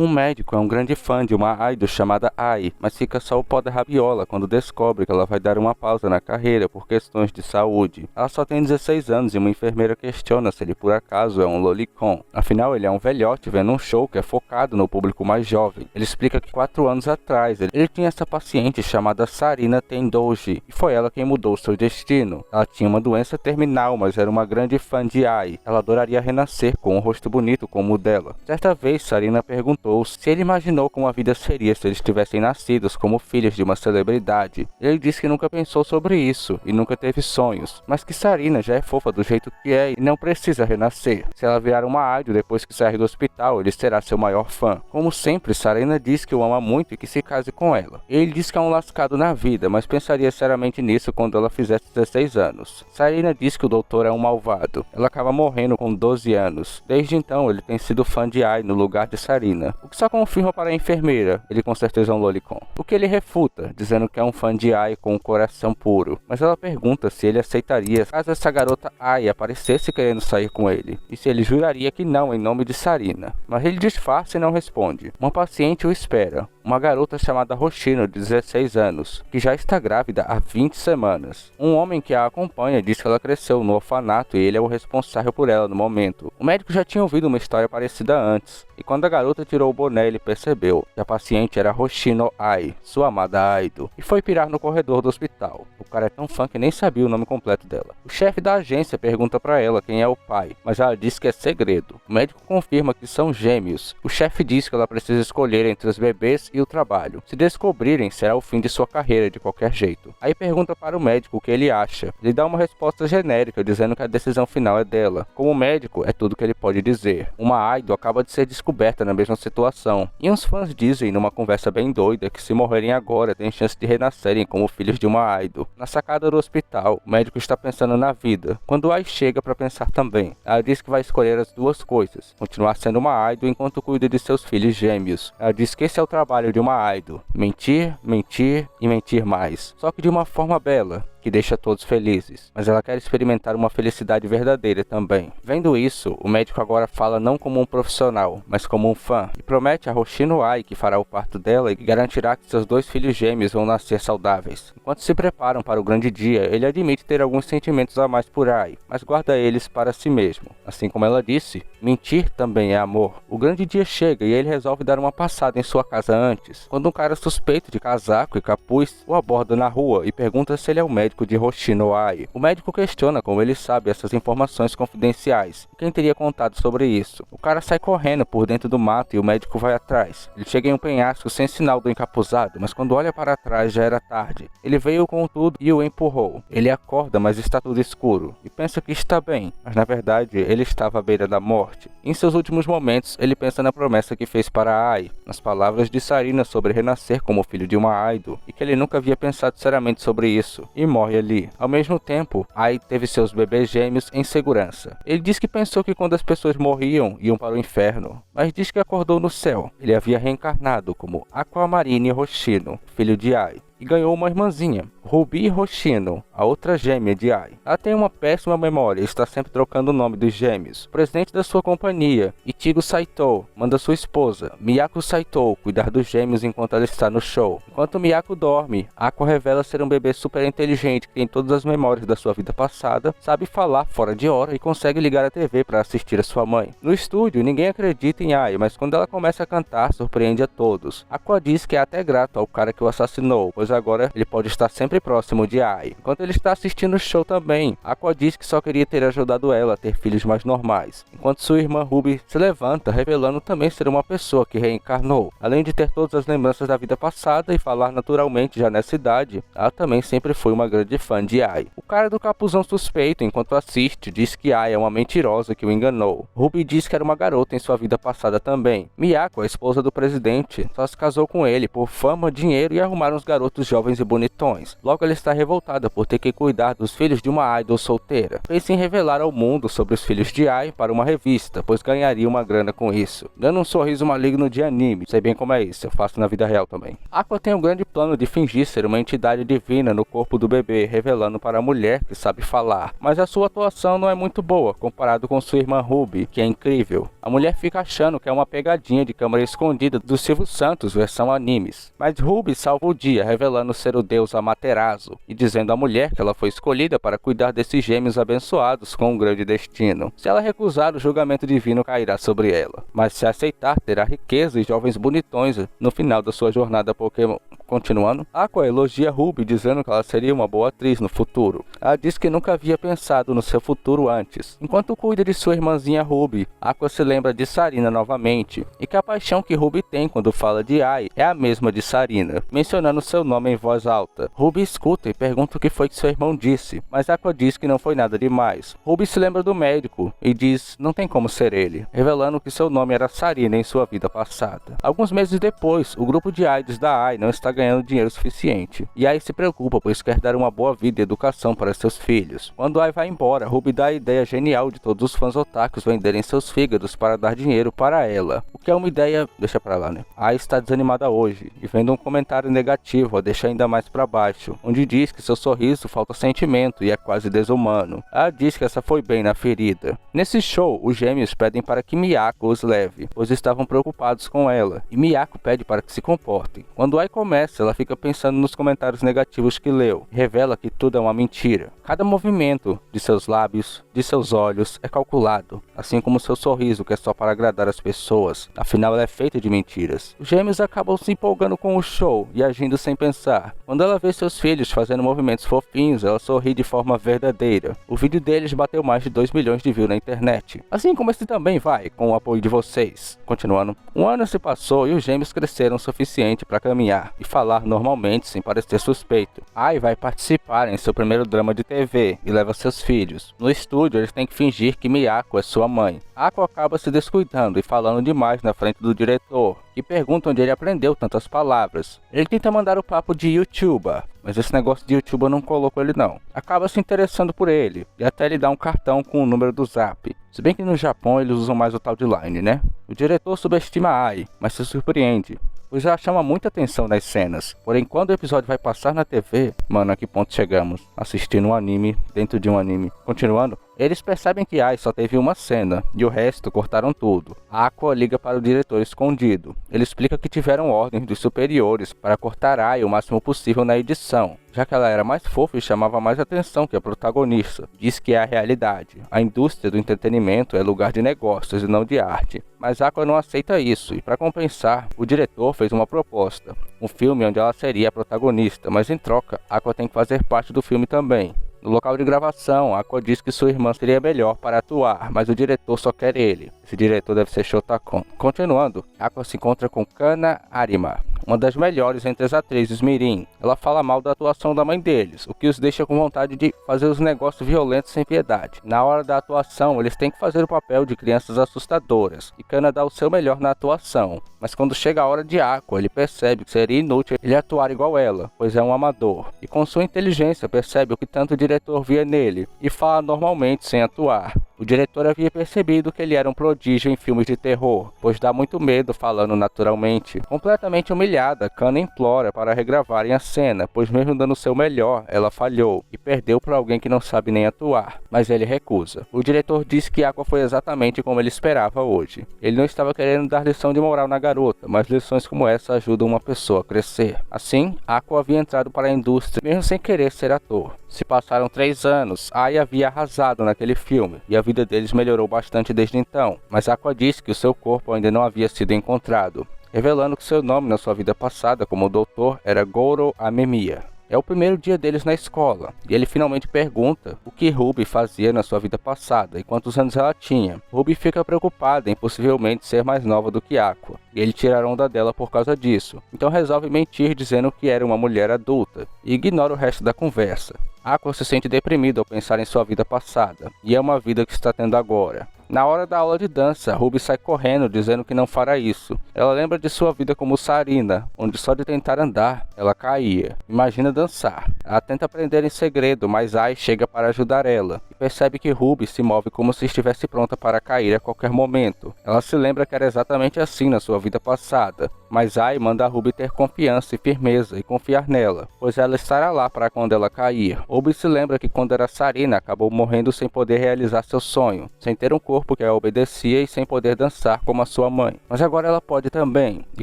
Um médico é um grande fã de uma idol chamada Ai, mas fica só o pó da rabiola quando descobre que ela vai dar uma pausa na carreira por questões de saúde. Ela só tem 16 anos e uma enfermeira questiona se ele por acaso é um lolicon. Afinal, ele é um velhote vendo um show que é focado no público mais jovem. Ele explica que 4 anos atrás ele tinha essa paciente chamada Sarina Tendoji, e foi ela quem mudou seu destino. Ela tinha uma doença terminal, mas era uma grande fã de Ai. Ela adoraria renascer com um rosto bonito como o dela. Certa vez, Sarina perguntou se ele imaginou como a vida seria se eles tivessem nascidos como filhos de uma celebridade. Ele disse que nunca pensou sobre isso e nunca teve sonhos, mas que Sarina já é fofa do jeito que é e não precisa renascer. Se ela virar uma idol depois que sair do hospital, ele será seu maior fã. Como sempre, Sarina diz que o ama muito e que se case com ela. Ele diz que é um lascado na vida, mas pensaria seriamente nisso quando ela fizesse 16 anos. Sarina diz que o doutor é um malvado. Ela acaba morrendo com 12 anos. Desde então, ele tem sido fã de Ai no lugar de Sarina, o que só confirma para a enfermeira, ele com certeza é um lolicon. O que ele refuta, dizendo que é um fã de Ai com um coração puro. Mas ela pergunta se ele aceitaria caso essa garota Ai aparecesse querendo sair com ele, e se ele juraria que não em nome de Sarina. Mas ele disfarça e não responde. Uma paciente o espera, uma garota chamada Hoshino, de 16 anos, que já está grávida há 20 semanas. Um homem que a acompanha diz que ela cresceu no orfanato e ele é o responsável por ela no momento. O médico já tinha ouvido uma história parecida antes, e quando a garota tirou o boné ele percebeu que a paciente era Hoshino Ai, sua amada idol, e foi pirar no corredor do hospital. O cara é tão fã que nem sabia o nome completo dela. O chefe da agência pergunta para ela quem é o pai, mas ela diz que é segredo. O médico confirma que são gêmeos. O chefe diz que ela precisa escolher entre os bebês e o trabalho. Se descobrirem, será o fim de sua carreira de qualquer jeito. Aí pergunta para o médico o que ele acha. Ele dá uma resposta genérica, dizendo que a decisão final é dela. Como médico, é tudo que ele pode dizer. Uma idol acaba de ser descoberta na mesma situação, e uns fãs dizem, numa conversa bem doida, que se morrerem agora, tem chance de renascerem como filhos de uma idol. Na sacada do hospital, o médico está pensando na vida, quando Ai chega para pensar também. Ela diz que vai escolher as duas coisas, continuar sendo uma idol enquanto cuida de seus filhos gêmeos. Ela diz que esse é o trabalho de uma idol: mentir, mentir e mentir mais, só que de uma forma bela, que deixa todos felizes, mas ela quer experimentar uma felicidade verdadeira também. Vendo isso, o médico agora fala não como um profissional, mas como um fã, e promete a Hoshino Ai que fará o parto dela e garantirá que seus 2 filhos gêmeos vão nascer saudáveis. Enquanto se preparam para o grande dia, ele admite ter alguns sentimentos a mais por Ai, mas guarda eles para si mesmo. Assim como ela disse, mentir também é amor. O grande dia chega e ele resolve dar uma passada em sua casa antes, quando um cara suspeito de casaco e capuz o aborda na rua e pergunta se ele é o médico de Hoshino Ai. O médico questiona como ele sabe essas informações confidenciais e quem teria contado sobre isso. O cara sai correndo por dentro do mato e o médico vai atrás. Ele chega em um penhasco sem sinal do encapuzado, mas quando olha para trás já era tarde. Ele veio com tudo e o empurrou. Ele acorda, mas está tudo escuro e pensa que está bem, mas na verdade ele estava à beira da morte. Em seus últimos momentos, ele pensa na promessa que fez para Ai, nas palavras de Sarina sobre renascer como filho de uma idol, e que ele nunca havia pensado seriamente sobre isso, e morre ali. Ao mesmo tempo, Ai teve seus bebês gêmeos em segurança. Ele diz que pensou que quando as pessoas morriam, iam para o inferno, mas diz que acordou no céu. Ele havia reencarnado como Aquamarine Hoshino, filho de Ai, e ganhou uma irmãzinha, Ruby Hoshino, a outra gêmea de Ai. Ela tem uma péssima memória e está sempre trocando o nome dos gêmeos. O presidente da sua companhia, Ichigo Saito, manda sua esposa, Miyako Saito, cuidar dos gêmeos enquanto ela está no show. Enquanto Miyako dorme, Aqua revela ser um bebê super inteligente que tem todas as memórias da sua vida passada, sabe falar fora de hora e consegue ligar a TV para assistir a sua mãe. No estúdio, ninguém acredita em Ai, mas quando ela começa a cantar, surpreende a todos. Aqua diz que é até grato ao cara que o assassinou, pois agora ele pode estar sempre próximo de Ai. Enquanto ele está assistindo o show também, Aqua diz que só queria ter ajudado ela a ter filhos mais normais, enquanto sua irmã Ruby se levanta, revelando também ser uma pessoa que reencarnou. Além de ter todas as lembranças da vida passada e falar naturalmente já nessa idade, ela também sempre foi uma grande fã de Ai. O cara do capuzão suspeito, enquanto assiste, diz que Ai é uma mentirosa que o enganou. Ruby diz que era uma garota em sua vida passada também. Miyako, a esposa do presidente, só se casou com ele por fama, dinheiro e arrumar uns garotos outros jovens e bonitões. Logo, ela está revoltada por ter que cuidar dos filhos de uma idol solteira. Pensa em revelar ao mundo sobre os filhos de Ai para uma revista, pois ganharia uma grana com isso. Dando um sorriso maligno de anime. Sei bem como é isso, eu faço na vida real também. Aqua tem um grande plano de fingir ser uma entidade divina no corpo do bebê, revelando para a mulher que sabe falar. Mas a sua atuação não é muito boa, comparado com sua irmã Ruby, que é incrível. A mulher fica achando que é uma pegadinha de câmera escondida do Silvio Santos versão animes. Mas Ruby salva o dia, revelando ser o deus Amaterasu, e dizendo à mulher que ela foi escolhida para cuidar desses gêmeos abençoados com um grande destino. Se ela recusar, o julgamento divino cairá sobre ela. Mas se aceitar, terá riqueza e jovens bonitões no final da sua jornada Pokémon. Continuando, Aqua elogia Ruby, dizendo que ela seria uma boa atriz no futuro. Ela diz que nunca havia pensado no seu futuro antes. Enquanto cuida de sua irmãzinha Ruby, Aqua se lembra de Sarina novamente, e que a paixão que Ruby tem quando fala de Ai é a mesma de Sarina, mencionando seu nome em voz alta. Ruby escuta e pergunta o que foi que seu irmão disse, mas Aqua diz que não foi nada demais. Ruby se lembra do médico e diz não tem como ser ele, revelando que seu nome era Sarina em sua vida passada. Alguns meses depois, o grupo de idols da Ai não está ganhando dinheiro suficiente, e Ai se preocupa pois quer dar uma boa vida e educação para seus filhos. Quando Ai vai embora, Ruby dá a ideia genial de todos os fãs otakus venderem seus fígados para dar dinheiro para ela, o que é uma ideia, deixa pra lá, né? Ai está desanimada hoje, e vendo um comentário negativo a deixa ainda mais para baixo, onde diz que seu sorriso falta sentimento e é quase desumano. Ela diz que essa foi bem na ferida. Nesse show, os gêmeos pedem para que Miyako os leve, pois estavam preocupados com ela, e Miyako pede para que se comportem. Quando Ai começa, ela fica pensando nos comentários negativos que leu, e revela que tudo é uma mentira. Cada movimento de seus lábios, de seus olhos, é calculado, assim como seu sorriso, que é só para agradar as pessoas. Afinal, ela é feita de mentiras. Os gêmeos acabam se empolgando com o show e agindo sem pensar. Quando ela vê seus filhos fazendo movimentos fofinhos, ela sorri de forma verdadeira. O vídeo deles bateu mais de 2 milhões de views na internet. Assim como esse também vai, com o apoio de vocês. Continuando. Um ano se passou e os gêmeos cresceram o suficiente para caminhar e falar normalmente sem parecer suspeito. Ai vai participar em seu primeiro drama de TV e leva seus filhos. No estúdio, eles têm que fingir que Miyako é sua mãe. Aqua acaba se descuidando e falando demais na frente do diretor, que pergunta onde ele aprendeu tantas palavras. Ele tenta mandar o papo de YouTuber, mas esse negócio de YouTuber não colocou ele não. Acaba se interessando por ele, e até lhe dá um cartão com o número do Zap. Se bem que no Japão eles usam mais o tal de Line, né? O diretor subestima Ai, mas se surpreende, pois ela chama muita atenção nas cenas. Porém, quando o episódio vai passar na TV, mano, a que ponto chegamos? Assistindo um anime dentro de um anime. Continuando, eles percebem que Ai só teve uma cena, e o resto cortaram tudo. Aqua liga para o diretor escondido. Ele explica que tiveram ordens dos superiores para cortar Ai o máximo possível na edição, já que ela era mais fofa e chamava mais atenção que a protagonista. Diz que é a realidade. A indústria do entretenimento é lugar de negócios e não de arte. Mas Aqua não aceita isso, e para compensar, o diretor fez uma proposta. Um filme onde ela seria a protagonista, mas em troca, Aqua tem que fazer parte do filme também. No local de gravação, Aqua diz que sua irmã seria melhor para atuar, mas o diretor só quer ele. Esse diretor deve ser Shotakon. Continuando, Aqua se encontra com Kana Arima, uma das melhores entre as atrizes mirim. Ela fala mal da atuação da mãe deles, o que os deixa com vontade de fazer os negócios violentos sem piedade. Na hora da atuação, eles têm que fazer o papel de crianças assustadoras, e Kana dá o seu melhor na atuação. Mas quando chega a hora de Aqua, ele percebe que seria inútil ele atuar igual ela, pois é um amador. E com sua inteligência percebe o que tanto o diretor via nele, e fala normalmente sem atuar. O diretor havia percebido que ele era um prodígio em filmes de terror, pois dá muito medo falando naturalmente. Completamente humilhada, Kana implora para regravarem a cena, pois mesmo dando o seu melhor, ela falhou e perdeu para alguém que não sabe nem atuar, mas ele recusa. O diretor diz que Aqua foi exatamente como ele esperava hoje. Ele não estava querendo dar lição de moral na garota, mas lições como essa ajudam uma pessoa a crescer. Assim, Aqua havia entrado para a indústria mesmo sem querer ser ator. Se passaram 3 anos, Ai havia arrasado naquele filme, e a vida deles melhorou bastante desde então, mas Aqua disse que o seu corpo ainda não havia sido encontrado, revelando que seu nome na sua vida passada como doutor era Goro Amemiya. É o primeiro dia deles na escola, e ele finalmente pergunta o que Ruby fazia na sua vida passada e quantos anos ela tinha. Ruby fica preocupada em possivelmente ser mais nova do que Aqua, e ele tira a onda dela por causa disso, então resolve mentir dizendo que era uma mulher adulta, e ignora o resto da conversa. Aqua se sente deprimida ao pensar em sua vida passada, e é uma vida que está tendo agora. Na hora da aula de dança, Ruby sai correndo dizendo que não fará isso. Ela lembra de sua vida como Sarina, onde só de tentar andar, ela caía. Imagina dançar. Ela tenta aprender em segredo, mas Ai chega para ajudar ela e percebe que Ruby se move como se estivesse pronta para cair a qualquer momento. Ela se lembra que era exatamente assim na sua vida passada, mas Ai manda a Ruby ter confiança e firmeza e confiar nela, pois ela estará lá para quando ela cair. Ruby se lembra que quando era Sarina acabou morrendo sem poder realizar seu sonho, sem ter um corpo que a obedecia e sem poder dançar como a sua mãe. Mas agora ela pode também, e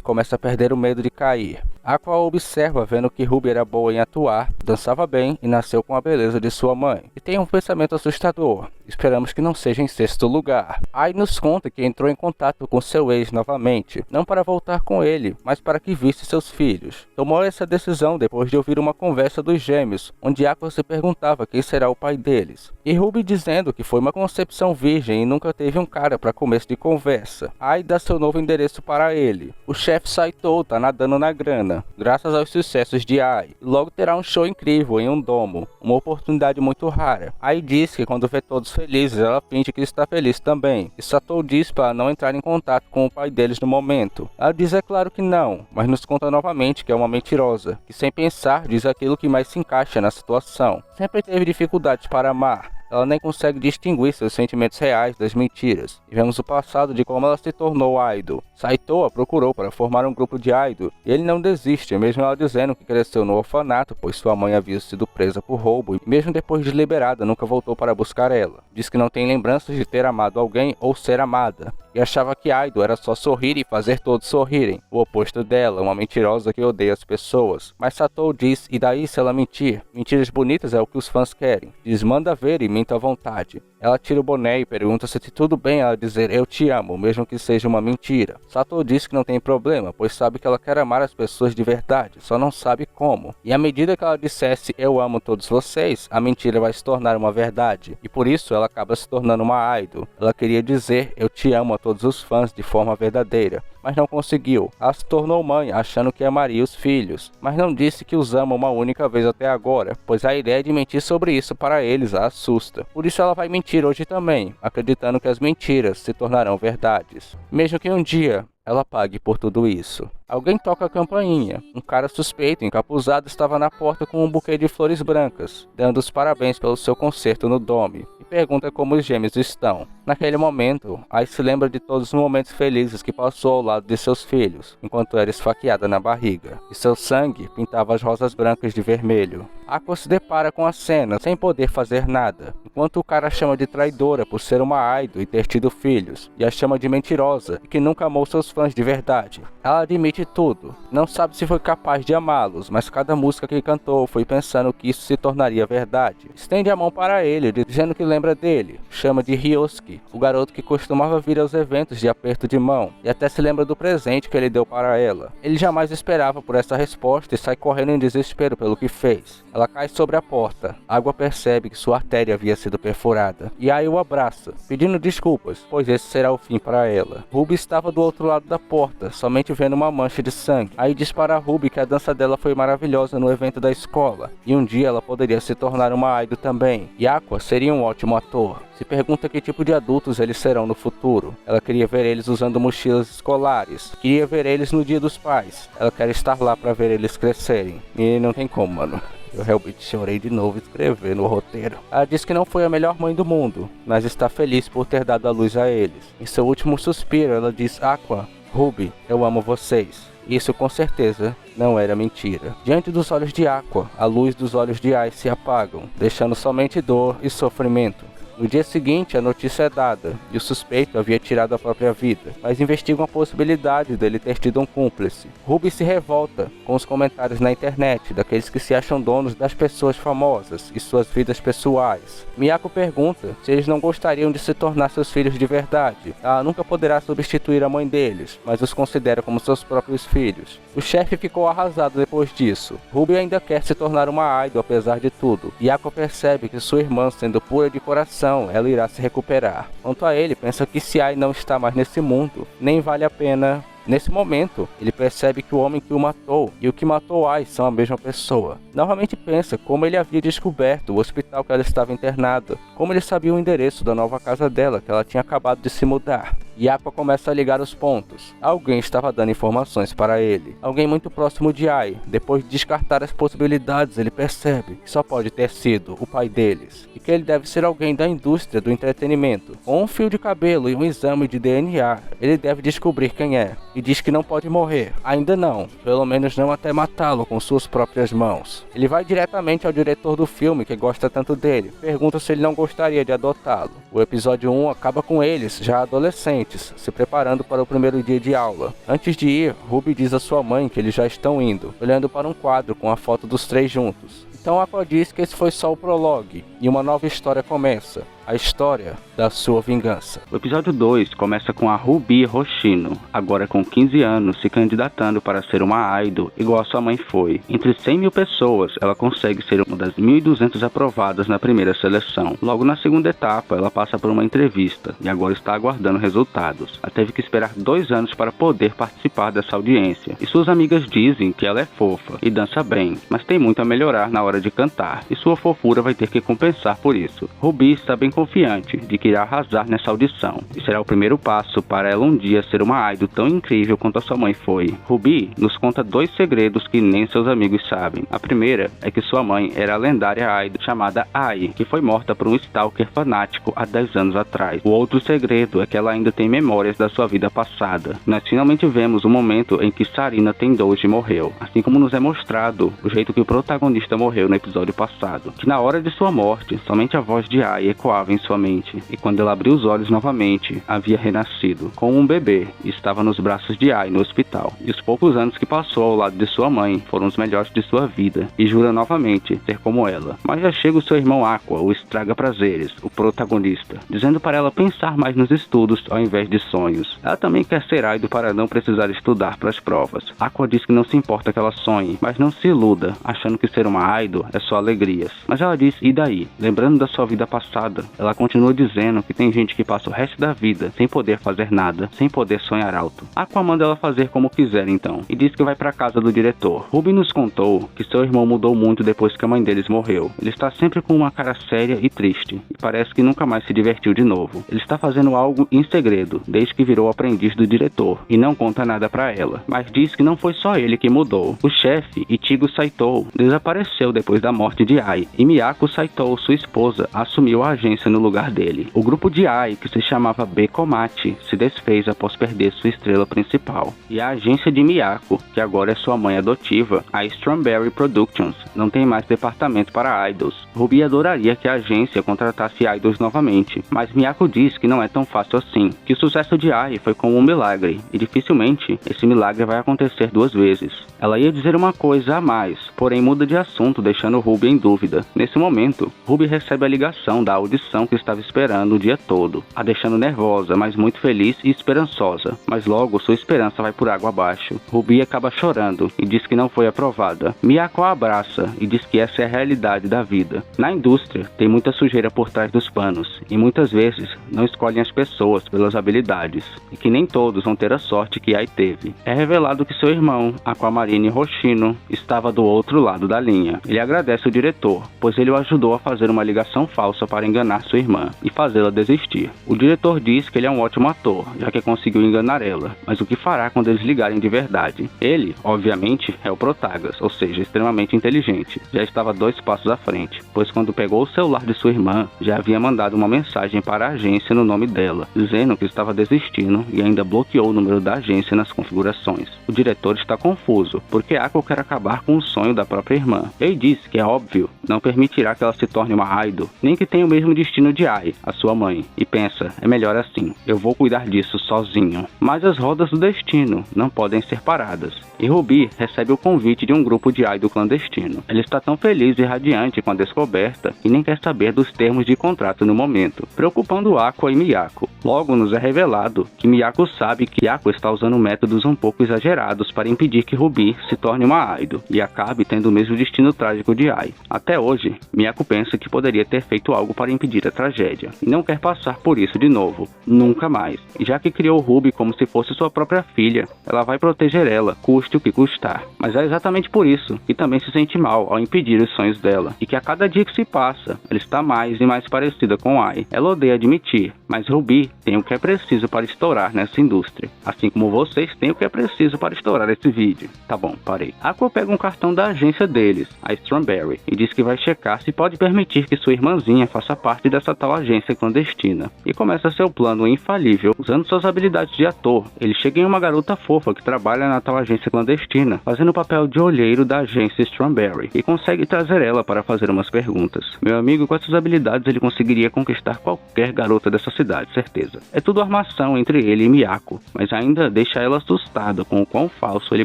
começa a perder o medo de cair. Aqua a observa vendo que Ruby era boa em atuar, dançava bem e nasceu com a beleza de sua mãe. E tem um pensamento assustador. Esperamos que não seja em sexto lugar. Ai nos conta que entrou em contato com seu ex novamente, não para voltar com ele, mas para que visse seus filhos. Tomou essa decisão depois de ouvir uma conversa dos gêmeos, onde Aqua se perguntava quem será o pai deles. E Ruby dizendo que foi uma concepção virgem e nunca teve um cara para começo de conversa. Ai dá seu novo endereço para ele. O chefe Saito tá nadando na grana, graças aos sucessos de Ai. E logo terá um show incrível em um domo, uma oportunidade muito rara. Ai diz que quando vê todos felizes, ela finge que está feliz também. E Sato diz para não entrar em contato com o pai deles no momento. Ela diz é claro que não, mas nos conta novamente que é uma mentirosa, que sem pensar diz aquilo que mais se encaixa na situação. Sempre teve dificuldades para amar. Ela nem consegue distinguir seus sentimentos reais das mentiras. E vemos o passado de como ela se tornou idol. Saito a procurou para formar um grupo de idol, e ele não desiste, mesmo ela dizendo que cresceu no orfanato, pois sua mãe havia sido presa por roubo, e mesmo depois de liberada nunca voltou para buscar ela. Diz que não tem lembranças de ter amado alguém ou ser amada, e achava que idol era só sorrir e fazer todos sorrirem, o oposto dela, uma mentirosa que odeia as pessoas. Mas Sato diz, e daí se ela mentir? Mentiras bonitas é o que os fãs querem. Diz, manda ver e minta à vontade. Ela tira o boné e pergunta se tudo bem ela dizer eu te amo, mesmo que seja uma mentira. Sato diz que não tem problema, pois sabe que ela quer amar as pessoas de verdade, só não sabe como. E à medida que ela dissesse eu amo todos vocês, a mentira vai se tornar uma verdade. E por isso ela acaba se tornando uma idol. Ela queria dizer eu te amo a todos os fãs de forma verdadeira, mas não conseguiu. Ela se tornou mãe achando que amaria os filhos, mas não disse que os ama uma única vez até agora, pois a ideia de mentir sobre isso para eles a assusta. Por isso ela vai mentir hoje também, acreditando que as mentiras se tornarão verdades, mesmo que um dia ela pague por tudo isso. Alguém toca a campainha. Um cara suspeito, encapuzado, estava na porta com um buquê de flores brancas, dando os parabéns pelo seu concerto no Dome, e pergunta como os gêmeos estão. Naquele momento, Ai se lembra de todos os momentos felizes que passou ao lado de seus filhos, enquanto era esfaqueada na barriga, e seu sangue pintava as rosas brancas de vermelho. Aqua se depara com a cena, sem poder fazer nada, enquanto o cara a chama de traidora por ser uma idol e ter tido filhos, e a chama de mentirosa e que nunca amou seus fãs de verdade. Ela admite tudo, não sabe se foi capaz de amá-los, mas cada música que cantou foi pensando que isso se tornaria verdade. Estende a mão para ele, dizendo que lembra dele, chama de Ryosuke, o garoto que costumava vir aos eventos de aperto de mão, e até se lembra do presente que ele deu para ela. Ele jamais esperava por essa resposta e sai correndo em desespero pelo que fez. Ela cai sobre a porta. Água percebe que sua artéria havia sido perfurada, e Ai o abraça, pedindo desculpas, pois esse será o fim para ela. Ruby estava do outro lado da porta, somente vendo uma mancha de sangue. Ai diz para Ruby que a dança dela foi maravilhosa no evento da escola, e um dia ela poderia se tornar uma idol também, e Aqua seria um ótimo ator. Se pergunta que tipo de adultos eles serão no futuro. Ela queria ver eles usando mochilas escolares, queria ver eles no Dia dos Pais. Ela quer estar lá para ver eles crescerem, e não tem como, mano. Eu realmente chorei de novo escrevendo o roteiro. Ela diz que não foi a melhor mãe do mundo, mas está feliz por ter dado a luz a eles. Em seu último suspiro, ela diz: Aqua, Ruby, eu amo vocês. Isso com certeza não era mentira. Diante dos olhos de Aqua, a luz dos olhos de Ai se apagam, deixando somente dor e sofrimento. No dia seguinte, a notícia é dada, e o suspeito havia tirado a própria vida, mas investigam a possibilidade dele ter tido um cúmplice. Ruby se revolta com os comentários na internet daqueles que se acham donos das pessoas famosas e suas vidas pessoais. Miyako pergunta se eles não gostariam de se tornar seus filhos de verdade. Ela nunca poderá substituir a mãe deles, mas os considera como seus próprios filhos. O chefe ficou arrasado depois disso. Ruby ainda quer se tornar uma idol apesar de tudo. Miyako percebe que sua irmã, sendo pura de coração, ela irá se recuperar. Quanto a ele, pensa que se Ai não está mais nesse mundo, nem vale a pena Nesse momento, ele percebe que o homem que o matou e o que matou Ai são a mesma pessoa. Novamente pensa como ele havia descoberto o hospital que ela estava internada, como ele sabia o endereço da nova casa dela que ela tinha acabado de se mudar. E Aqua começa a ligar os pontos. Alguém estava dando informações para ele. Alguém muito próximo de Ai. Depois de descartar as possibilidades, ele percebe que só pode ter sido o pai deles. E que ele deve ser alguém da indústria do entretenimento. Com um fio de cabelo e um exame de DNA, ele deve descobrir quem é. E diz que não pode morrer. Ainda não. Pelo menos não até matá-lo com suas próprias mãos. Ele vai diretamente ao diretor do filme, que gosta tanto dele. Pergunta se ele não gostaria de adotá-lo. O episódio 1 acaba com eles, já adolescentes, se preparando para o primeiro dia de aula. Antes de ir, Ruby diz à sua mãe que eles já estão indo, olhando para um quadro com a foto dos três juntos. Então Aqua diz que esse foi só o prologue, e uma nova história começa. A história da sua vingança. O episódio 2 começa com a Ruby Hoshino, agora com 15 anos, se candidatando para ser uma idol, igual a sua mãe foi. Entre 100 mil pessoas, ela consegue ser uma das 1.200 aprovadas na primeira seleção. Logo na segunda etapa, ela passa por uma entrevista, e agora está aguardando resultados. Ela teve que esperar 2 anos para poder participar dessa audiência, e suas amigas dizem que ela é fofa e dança bem, mas tem muito a melhorar na hora de cantar, e sua fofura vai ter que compensar por isso. Ruby está bem confiante de que irá arrasar nessa audição, e será o primeiro passo para ela um dia ser uma idol tão incrível quanto a sua mãe foi. Ruby nos conta 2 segredos que nem seus amigos sabem. A primeira é que sua mãe era a lendária idol chamada Ai, que foi morta por um stalker fanático há 10 anos atrás. O outro segredo é que ela ainda tem memórias da sua vida passada. Nós finalmente vemos o momento em que Sarina Tendoji morreu, assim como nos é mostrado o jeito que o protagonista morreu no episódio passado, que na hora de sua morte, somente a voz de Ai ecoava em sua mente, e quando ela abriu os olhos novamente, havia renascido, com um bebê, e estava nos braços de Ai no hospital. E os poucos anos que passou ao lado de sua mãe foram os melhores de sua vida, e jura novamente ser como ela. Mas já chega o seu irmão Aqua, o estraga prazeres, o protagonista, dizendo para ela pensar mais nos estudos ao invés de sonhos. Ela também quer ser idol para não precisar estudar para as provas. Aqua diz que não se importa que ela sonhe, mas não se iluda, achando que ser uma idol é só alegrias. Mas ela diz, e daí? Lembrando da sua vida passada, ela continua dizendo que tem gente que passa o resto da vida sem poder fazer nada, sem poder sonhar alto. Aqua manda ela fazer como quiser então, e diz que vai para casa do diretor. Ruby nos contou que seu irmão mudou muito depois que a mãe deles morreu. Ele está sempre com uma cara séria e triste, e parece que nunca mais se divertiu de novo. Ele está fazendo algo em segredo, desde que virou aprendiz do diretor, e não conta nada para ela. Mas diz que não foi só ele que mudou. O chefe, Ichigo Saito, desapareceu depois da morte de Ai, e Miyako Saito, sua esposa, assumiu a agência no lugar dele. O grupo de Ai, que se chamava Bekomachi, se desfez após perder sua estrela principal. E a agência de Miyako, que agora é sua mãe adotiva, a Strawberry Productions, não tem mais departamento para idols. Ruby adoraria que a agência contratasse idols novamente, mas Miyako diz que não é tão fácil assim, que o sucesso de Ai foi como um milagre, e dificilmente esse milagre vai acontecer 2 vezes. Ela ia dizer uma coisa a mais, porém muda de assunto, deixando Ruby em dúvida. Nesse momento, Ruby recebe a ligação da audição que estava esperando o dia todo, a deixando nervosa, mas muito feliz e esperançosa. Mas logo sua esperança vai por água abaixo. Ruby acaba chorando e diz que não foi aprovada. Miyako a abraça e diz que essa é a realidade da vida. Na indústria, tem muita sujeira por trás dos panos, e muitas vezes não escolhem as pessoas pelas habilidades, e que nem todos vão ter a sorte que Ai teve. É revelado que seu irmão, Aquamarine Hoshino, estava do outro lado da linha. Ele agradece o diretor, pois ele o ajudou a fazer uma ligação falsa para enganar sua irmã e fazê-la desistir. O diretor diz que ele é um ótimo ator, já que conseguiu enganar ela, mas o que fará quando eles ligarem de verdade? Ele, obviamente, é o Protagas, ou seja, extremamente inteligente. Já estava 2 passos à frente, pois quando pegou o celular de sua irmã, já havia mandado uma mensagem para a agência no nome dela, dizendo que estava desistindo e ainda bloqueou o número da agência nas configurações. O diretor está confuso, porque Aqua quer acabar com o sonho da própria irmã. Ele diz que é óbvio, não permitirá que ela se torne uma idol, nem que tenha o mesmo destino de Ai, a sua mãe, e pensa, é melhor assim, eu vou cuidar disso sozinho. Mas as rodas do destino não podem ser paradas, e Ruby recebe o convite de um grupo de idol clandestino. Ela está tão feliz e radiante com a descoberta que nem quer saber dos termos de contrato no momento, preocupando Aqua e Miyako. Logo nos é revelado que Miyako sabe que Aqua está usando métodos um pouco exagerados para impedir que Ruby se torne uma idol e acabe tendo o mesmo destino trágico de Ai. Até hoje, Miyako pensa que poderia ter feito algo para impedir impedir a tragédia, e não quer passar por isso de novo, nunca mais. E já que criou Ruby como se fosse sua própria filha, ela vai proteger ela, custe o que custar. Mas é exatamente por isso que também se sente mal ao impedir os sonhos dela, e que a cada dia que se passa, ela está mais e mais parecida com Ai. Ela odeia admitir, mas Ruby tem o que é preciso para estourar nessa indústria, assim como vocês têm o que é preciso para estourar esse vídeo. Tá bom, parei. Aqua pega um cartão da agência deles, a Strawberry, e diz que vai checar se pode permitir que sua irmãzinha faça parte dessa tal agência clandestina, e começa seu plano infalível. Usando suas habilidades de ator, ele chega em uma garota fofa que trabalha na tal agência clandestina, fazendo o papel de olheiro da agência Strawberry, e consegue trazer ela para fazer umas perguntas. Meu amigo, com essas habilidades ele conseguiria conquistar qualquer garota dessa cidade, certeza. É tudo armação entre ele e Miyako, mas ainda deixa ela assustada com o quão falso ele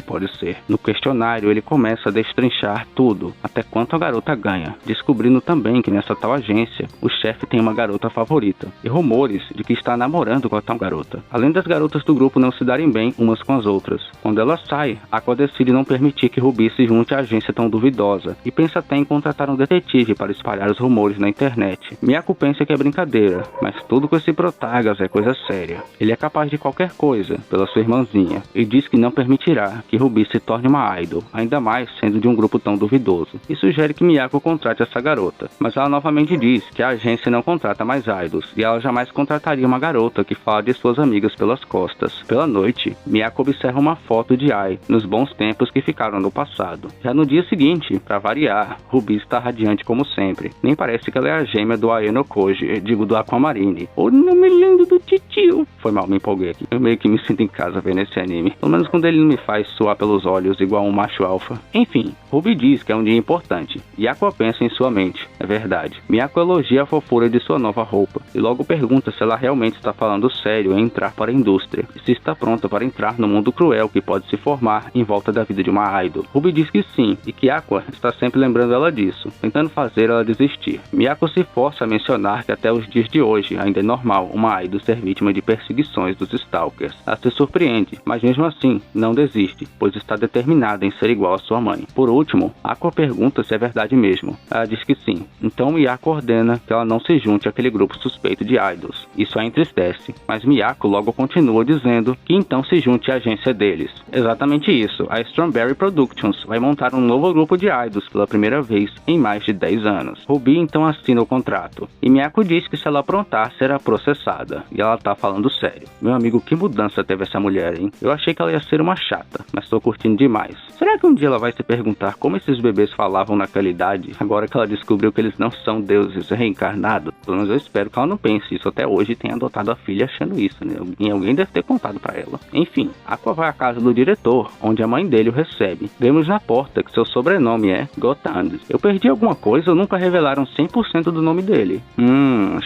pode ser. No questionário ele começa a destrinchar tudo, até quanto a garota ganha, descobrindo também que nessa tal agência o chefe tem uma garota favorita, e rumores de que está namorando com a tal garota. Além das garotas do grupo não se darem bem umas com as outras. Quando ela sai, Aqua decide não permitir que Ruby se junte à agência tão duvidosa, e pensa até em contratar um detetive para espalhar os rumores na internet. Miyako pensa que é brincadeira, mas tudo com esse Protagas é coisa séria. Ele é capaz de qualquer coisa pela sua irmãzinha, e diz que não permitirá que Ruby se torne uma idol, ainda mais sendo de um grupo tão duvidoso, e sugere que Miyako contrate essa garota. Mas ela novamente diz que a agência não contrata mais idols, e ela jamais contrataria uma garota que fala de suas amigas pelas costas. Pela noite, Miyako observa uma foto de Ai nos bons tempos que ficaram no passado. Já no dia seguinte, para variar, Ruby está radiante como sempre. Nem parece que ela é a gêmea do Ayanokoji, digo do Aquamarine. O nome lindo do titio. Foi mal, me empolguei aqui. Eu meio que me sinto em casa vendo esse anime. Pelo menos quando ele não me faz suar pelos olhos igual um macho alfa. Enfim, Ruby diz que é um dia importante, e Aqua pensa em sua mente. É verdade. Miyako elogia a fofura de sua nova roupa, e logo pergunta se ela realmente está falando sério em entrar para a indústria, e se está pronta para entrar no mundo cruel que pode se formar em volta da vida de uma idol. Ruby diz que sim, e que Aqua está sempre lembrando ela disso, tentando fazer ela desistir. Miyako se força a mencionar que até os dias de hoje ainda é normal uma idol ser vítima de perseguições dos stalkers. Ela se surpreende, mas mesmo assim não desiste, pois está determinada em ser igual à sua mãe. Por último, Aqua pergunta se é verdade mesmo. Ela diz que sim, então Miyako ordena que ela não se junte àquele grupo suspeito de idols. Isso a entristece, mas Miyako logo continua dizendo que então se junte à agência deles. Exatamente isso, a Strawberry Productions vai montar um novo grupo de idols pela primeira vez em mais de 10 anos. Ruby então assina o contrato, e Miyako diz que se ela aprontar será processada, e ela tá falando sério. Meu amigo, que mudança teve essa mulher, hein? Eu achei que ela ia ser uma chata, mas tô curtindo demais. Será que um dia ela vai se perguntar como esses bebês falavam naquela idade, agora que ela descobriu que eles não são deuses reencarnados? Pelo menos eu espero que ela não pense isso até hoje e tenha adotado a filha achando isso, né? Alguém deve ter contado pra ela. Enfim, Aqua vai à casa do diretor, onde a mãe dele o recebe. Vemos na porta que seu sobrenome é Gotand. Eu perdi alguma coisa ou nunca revelaram 100% do nome dele?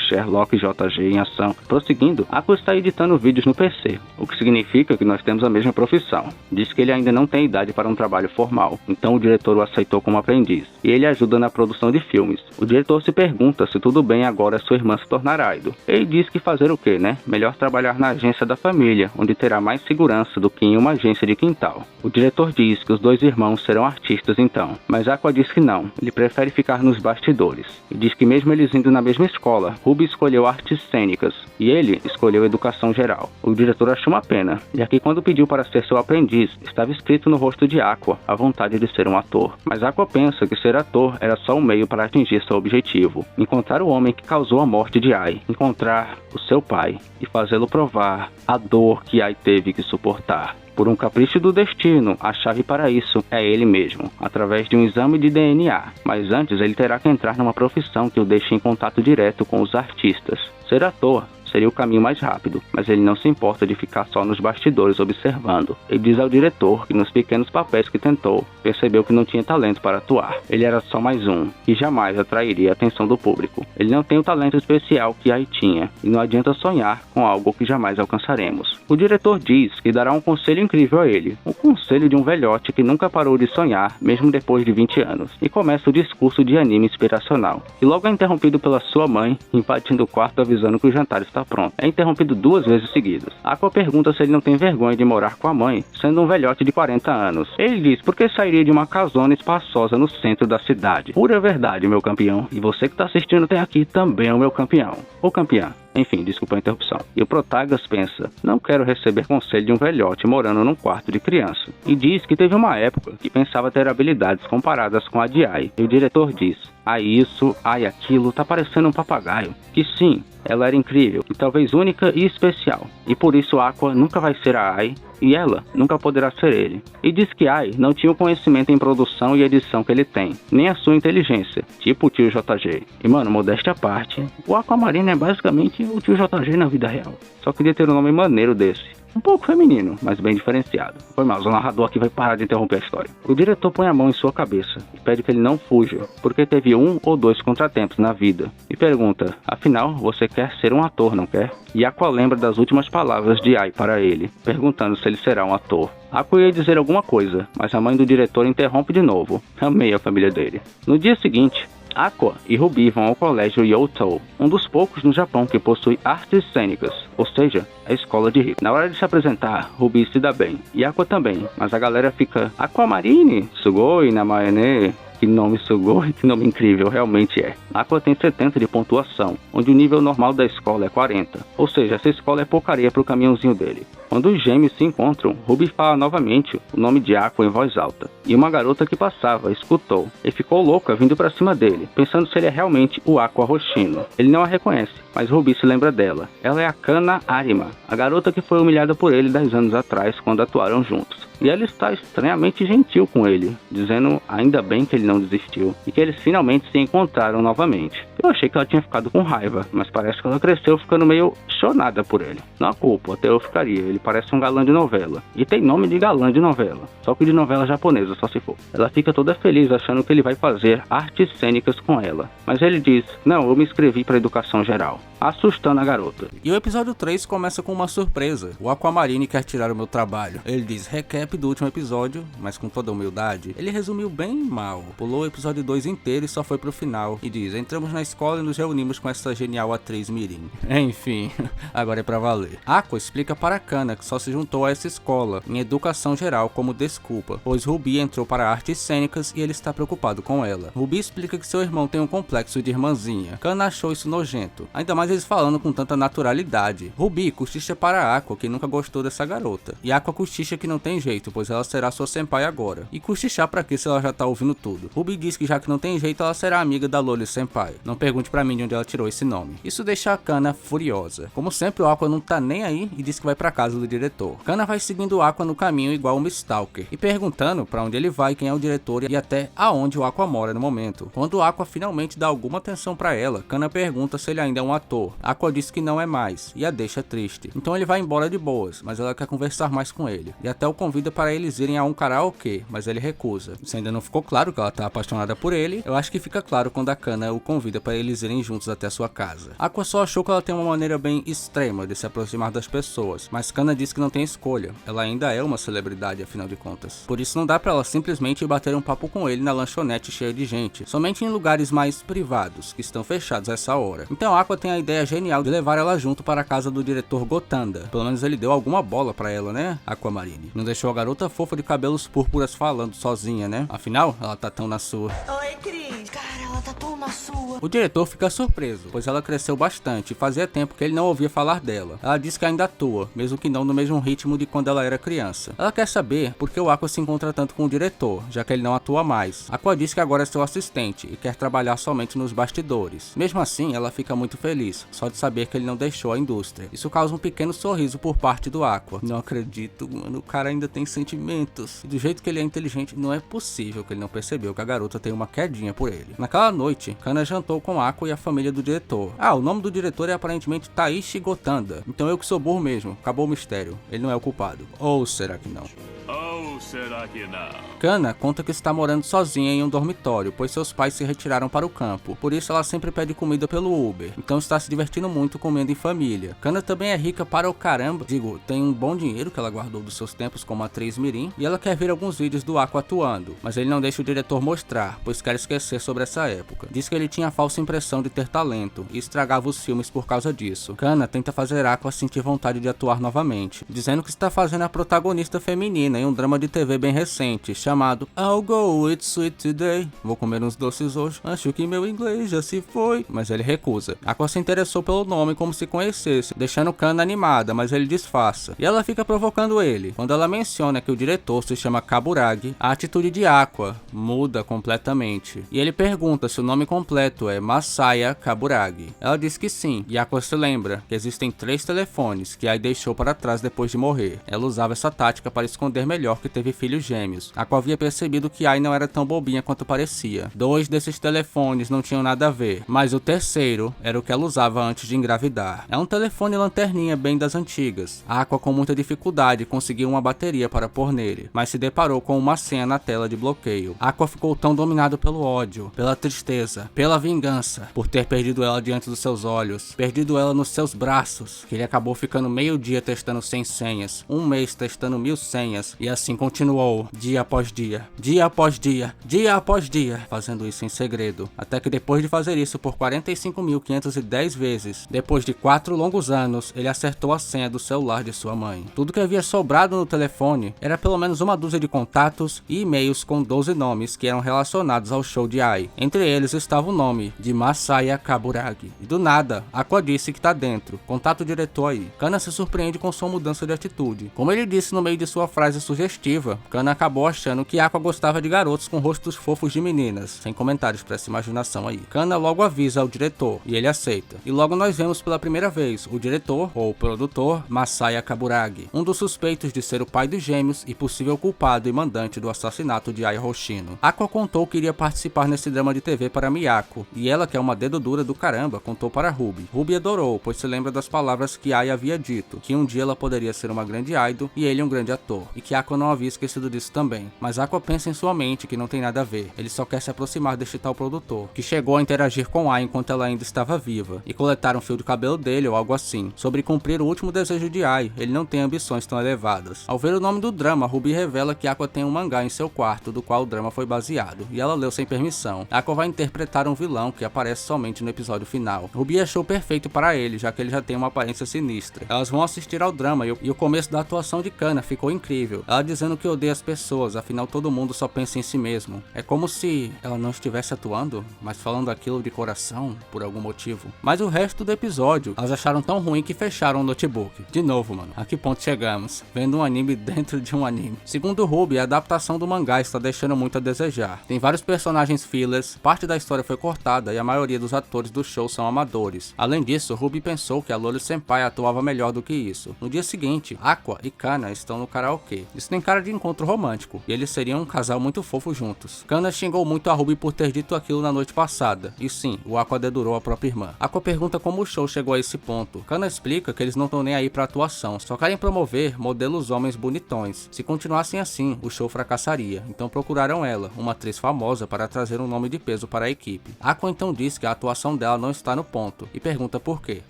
Sherlock JG em ação. Prosseguindo, Aqua está editando vídeos no PC, o que significa que nós temos a mesma profissão. Diz que ele ainda não tem idade para um trabalho formal, então o diretor o aceitou como aprendiz, e ele ajuda na produção de filmes. O diretor se pergunta se tudo bem agora sua irmã se tornar idol. Ele diz que fazer o quê, né? Melhor trabalhar na agência da família, onde terá mais segurança do que em uma agência de quintal. O diretor diz que os dois irmãos serão artistas então, mas Aqua diz que não, ele prefere ficar nos bastidores. E diz que mesmo eles indo na mesma escola, Ruby escolheu artes cênicas, e ele escolheu educação geral. O diretor achou uma pena, já que quando pediu para ser seu aprendiz, estava escrito no rosto de Aqua a vontade de ser um ator. Mas Aqua pensa que ser ator era só um meio para atingir seu objetivo, encontrar o homem que causou a morte de Ai, encontrar o seu pai, e fazê-lo provar a dor que Ai teve que suportar. Por um capricho do destino, a chave para isso é ele mesmo, através de um exame de DNA. Mas antes ele terá que entrar numa profissão que o deixe em contato direto com os artistas. Ser ator seria o caminho mais rápido, mas ele não se importa de ficar só nos bastidores observando. Ele diz ao diretor que nos pequenos papéis que tentou, percebeu que não tinha talento para atuar. Ele era só mais um, e jamais atrairia a atenção do público. Ele não tem o talento especial que Ai tinha, e não adianta sonhar com algo que jamais alcançaremos. O diretor diz que dará um conselho incrível a ele, um conselho de um velhote que nunca parou de sonhar, mesmo depois de 20 anos, e começa o discurso de anime inspiracional, e logo é interrompido pela sua mãe, invadindo o quarto avisando que o jantar está está pronto. É interrompido 2 vezes seguidas. Aqua pergunta se ele não tem vergonha de morar com a mãe, sendo um velhote de 40 anos. Ele diz porque sairia de uma casona espaçosa no centro da cidade. Pura verdade, meu campeão. E você que está assistindo até aqui também é o meu campeão. Ou campeã. Enfim, desculpa a interrupção. E o Protagas pensa, não quero receber conselho de um velhote morando num quarto de criança. E diz que teve uma época que pensava ter habilidades comparadas com a de Ai. E o diretor diz, ai isso, ai aquilo, tá parecendo um papagaio. Que sim, ela era incrível, e talvez única e especial. E por isso Aqua nunca vai ser a Ai, e ela nunca poderá ser ele. E diz que Ai não tinha o conhecimento em produção e edição que ele tem, nem a sua inteligência, tipo o tio JG. E mano, modéstia à parte, o Aquamarine é basicamente o tio JG na vida real. Só queria ter um nome maneiro desse. Um pouco feminino, mas bem diferenciado. Foi mal, o narrador aqui vai parar de interromper a história. O diretor põe a mão em sua cabeça e pede que ele não fuja, porque teve 1 ou 2 contratempos na vida. E pergunta, afinal, você quer ser um ator, não quer? E Aqua lembra das últimas palavras de Ai para ele, perguntando se ele será um ator. Aqua ia dizer alguma coisa, mas a mãe do diretor interrompe de novo. Amei a família dele. No dia seguinte, Aqua e Ruby vão ao colégio Yotou, um dos poucos no Japão que possui artes cênicas, ou seja, a escola de rico. Na hora de se apresentar, Ruby se dá bem, e Aqua também, mas a galera fica Aquamarine, Sugoi, Namaene. Que nome Sugoi, que nome incrível, realmente é. Aqua tem 70 de pontuação, onde o nível normal da escola é 40, ou seja, essa escola é porcaria pro caminhãozinho dele. Quando os gêmeos se encontram, Ruby fala novamente o nome de Aqua em voz alta, e uma garota que passava escutou, e ficou louca vindo pra cima dele, pensando se ele é realmente o Aqua Hoshino. Ele não a reconhece, mas Ruby se lembra dela. Ela é a Kana Arima, a garota que foi humilhada por ele 10 anos atrás, quando atuaram juntos. E ela está estranhamente gentil com ele, dizendo ainda bem que ele não desistiu, e que eles finalmente se encontraram novamente. Eu achei que ela tinha ficado com raiva, mas parece que ela cresceu ficando meio chonada por ele. Não a culpa, até eu ficaria, ele parece um galã de novela. E tem nome de galã de novela, só que de novela japonesa, só se for. Ela fica toda feliz achando que ele vai fazer artes cênicas com ela, mas ele diz, não, eu me inscrevi para educação geral, assustando a garota. E o episódio 3 começa com uma surpresa. O Aquamarine quer tirar o meu trabalho. Ele diz recap do último episódio, mas com toda humildade, ele resumiu bem mal. Pulou o episódio 2 inteiro e só foi pro final. E diz, entramos na escola e nos reunimos com essa genial atriz mirim. Enfim, agora é pra valer. Aqua explica para Kana que só se juntou a essa escola, em educação geral, como desculpa, pois Ruby entrou para artes cênicas e ele está preocupado com ela. Ruby explica que seu irmão tem um complexo de irmãzinha. Kana achou isso nojento, ainda mais eles falando com tanta naturalidade. Ruby cochicha para Aqua que nunca gostou dessa garota, e Aqua cochicha que não tem jeito, pois ela será sua senpai agora. E cochichar pra quê se ela já tá ouvindo tudo? Ruby diz que já que não tem jeito, ela será amiga da Loli senpai. Não pergunte pra mim de onde ela tirou esse nome. Isso deixa a Kana furiosa. Como sempre, o Aqua não tá nem aí e diz que vai pra casa do diretor. Kana vai seguindo o Aqua no caminho igual uma stalker, e perguntando pra onde ele vai, quem é o diretor e até aonde o Aqua mora no momento. Quando o Aqua finalmente dá alguma atenção pra ela, Kana pergunta se ele ainda é um ator. Aqua diz que não é mais, e a deixa triste. Então ele vai embora de boas, mas ela quer conversar mais com ele, e até o convida para eles irem a um karaokê, mas ele recusa. Se ainda não ficou claro que ela tá apaixonada por ele, eu acho que fica claro quando a Kana o convida para eles irem juntos até sua casa. Aqua só achou que ela tem uma maneira bem extrema de se aproximar das pessoas, mas Kana diz que não tem escolha, ela ainda é uma celebridade afinal de contas. Por isso não dá pra ela simplesmente bater um papo com ele na lanchonete cheia de gente, somente em lugares mais privados, que estão fechados a essa hora. Então Aqua tem a ideia genial de levar ela junto para a casa do diretor Gotanda. Pelo menos ele deu alguma bola pra ela, né, Aquamarine? Não deixou a garota fofa de cabelos púrpuras falando sozinha, né? Afinal, ela tá tão na sua. Oi, Cris. Cara, ela tá tão na sua. O diretor fica surpreso, pois ela cresceu bastante e fazia tempo que ele não ouvia falar dela. Ela diz que ainda atua, mesmo que não no mesmo ritmo de quando ela era criança. Ela quer saber por que o Aqua se encontra tanto com o diretor, já que ele não atua mais. Aqua diz que agora é seu assistente e quer trabalhar somente nos bastidores. Mesmo assim, ela fica muito feliz, só de saber que ele não deixou a indústria. Isso causa um pequeno sorriso por parte do Aqua. Não acredito, mano, o cara ainda tem sentimentos. E do jeito que ele é inteligente, não é possível que ele não percebeu que a garota tem uma quedinha por ele. Naquela noite, Kana jantou com Aqua e a família do diretor. O nome do diretor é aparentemente Taishi Gotanda. Então eu que sou burro mesmo, acabou o mistério. Ele não é o culpado. Ou será que não? Ou será que não? Kana conta que está morando sozinha em um dormitório, pois seus pais se retiraram para o campo. Por isso ela sempre pede comida pelo Uber. Então está se divertindo muito comendo em família. Kana também é rica para o caramba. Tem um bom dinheiro que ela guardou dos seus tempos como atriz mirim. E ela quer ver alguns vídeos do Aqua atuando. Mas ele não deixa o diretor mostrar, pois quer esquecer sobre essa época. Diz que ele tinha falsa impressão de ter talento e estragava os filmes por causa disso. Kana tenta fazer Aqua sentir vontade de atuar novamente, dizendo que está fazendo a protagonista feminina em um drama de TV bem recente, chamado I'll Go It's Sweet Today. Vou comer uns doces hoje, acho que meu inglês já se foi. Mas ele recusa. Aqua se interessou pelo nome como se conhecesse, deixando Kana animada, mas ele disfarça. E ela fica provocando ele. Quando ela menciona que o diretor se chama Kaburagi, a atitude de Aqua muda completamente. E ele pergunta se o nome completo é Masaya Kaburagi. Ela diz que sim, e Aqua se lembra que existem 3 telefones que Ai deixou para trás depois de morrer. Ela usava essa tática para esconder melhor que teve filhos gêmeos. Aqua havia percebido que Ai não era tão bobinha quanto parecia. 2 desses telefones não tinham nada a ver, mas o terceiro era o que ela usava antes de engravidar. É um telefone lanterninha bem das antigas. Aqua, com muita dificuldade, conseguiu uma bateria para pôr nele, mas se deparou com uma senha na tela de bloqueio. Aqua ficou tão dominado pelo ódio, pela tristeza, pela vingança, por ter perdido ela diante dos seus olhos, perdido ela nos seus braços, que ele acabou ficando meio dia testando 100 senhas, um mês testando 1000 senhas, e assim continuou, dia após dia, dia após dia, dia após dia, fazendo isso em segredo, até que depois de fazer isso por 45.510 vezes, depois de 4 longos anos, ele acertou a senha do celular de sua mãe. Tudo que havia sobrado no telefone era pelo menos uma dúzia de contatos e e-mails com 12 nomes que eram relacionados ao show de Ai. Entre eles estava o nome de Masaya Kaburagi. E do nada, Aqua disse que tá dentro. Contato o diretor aí. Kana se surpreende com sua mudança de atitude. Como ele disse no meio de sua frase sugestiva, Kana acabou achando que Aqua gostava de garotos com rostos fofos de meninas. Sem comentários para essa imaginação aí. Kana logo avisa ao diretor e ele aceita. E logo nós vemos pela primeira vez o diretor, ou produtor, Masaya Kaburagi, um dos suspeitos de ser o pai dos gêmeos e possível culpado e mandante do assassinato de Ai Hoshino. Aqua contou que iria participar nesse drama de TV para Miyako, e ela, que é uma dedo dura do caramba, contou para Ruby. Ruby adorou, pois se lembra das palavras que Ai havia dito, que um dia ela poderia ser uma grande idol e ele um grande ator, e que Aqua não havia esquecido disso também. Mas Aqua pensa em sua mente que não tem nada a ver, ele só quer se aproximar deste tal produtor, que chegou a interagir com Ai enquanto ela ainda estava viva, e coletar um fio de cabelo dele ou algo assim, sobre cumprir o último desejo de Ai. Ele não tem ambições tão elevadas. Ao ver o nome do drama, Ruby revela que Aqua tem um mangá em seu quarto, do qual o drama foi baseado, e ela leu sem permissão. Aqua vai interpretar um vilão que aparece somente no episódio final. Ruby achou perfeito para ele, já que ele já tem uma aparência sinistra. Elas vão assistir ao drama e o começo da atuação de Kana ficou incrível. Ela dizendo que odeia as pessoas, afinal todo mundo só pensa em si mesmo. É como se ela não estivesse atuando, mas falando aquilo de coração, por algum motivo. Mas o resto do episódio, elas acharam tão ruim que fecharam o notebook. De novo, mano, a que ponto chegamos? Vendo um anime dentro de um anime. Segundo Ruby, a adaptação do mangá está deixando muito a desejar. Tem vários personagens fillers, parte da história foi cortada e a maioria dos atores do show são amadores. Além disso, Ruby pensou que a Loli Senpai atuava melhor do que isso. No dia seguinte, Aqua e Kana estão no karaokê. Isso tem cara de encontro romântico, e eles seriam um casal muito fofo juntos. Kana xingou muito a Ruby por ter dito aquilo na noite passada, e sim, o Aqua dedurou a própria irmã. Aqua pergunta como o show chegou a esse ponto. Kana explica que eles não estão nem aí pra atuação, só querem promover modelos homens bonitões. Se continuassem assim, o show fracassaria, então procuraram ela, uma atriz famosa, para trazer um nome de peso para a equipe. Aqua então diz que a atuação dela não está no ponto, e pergunta por quê.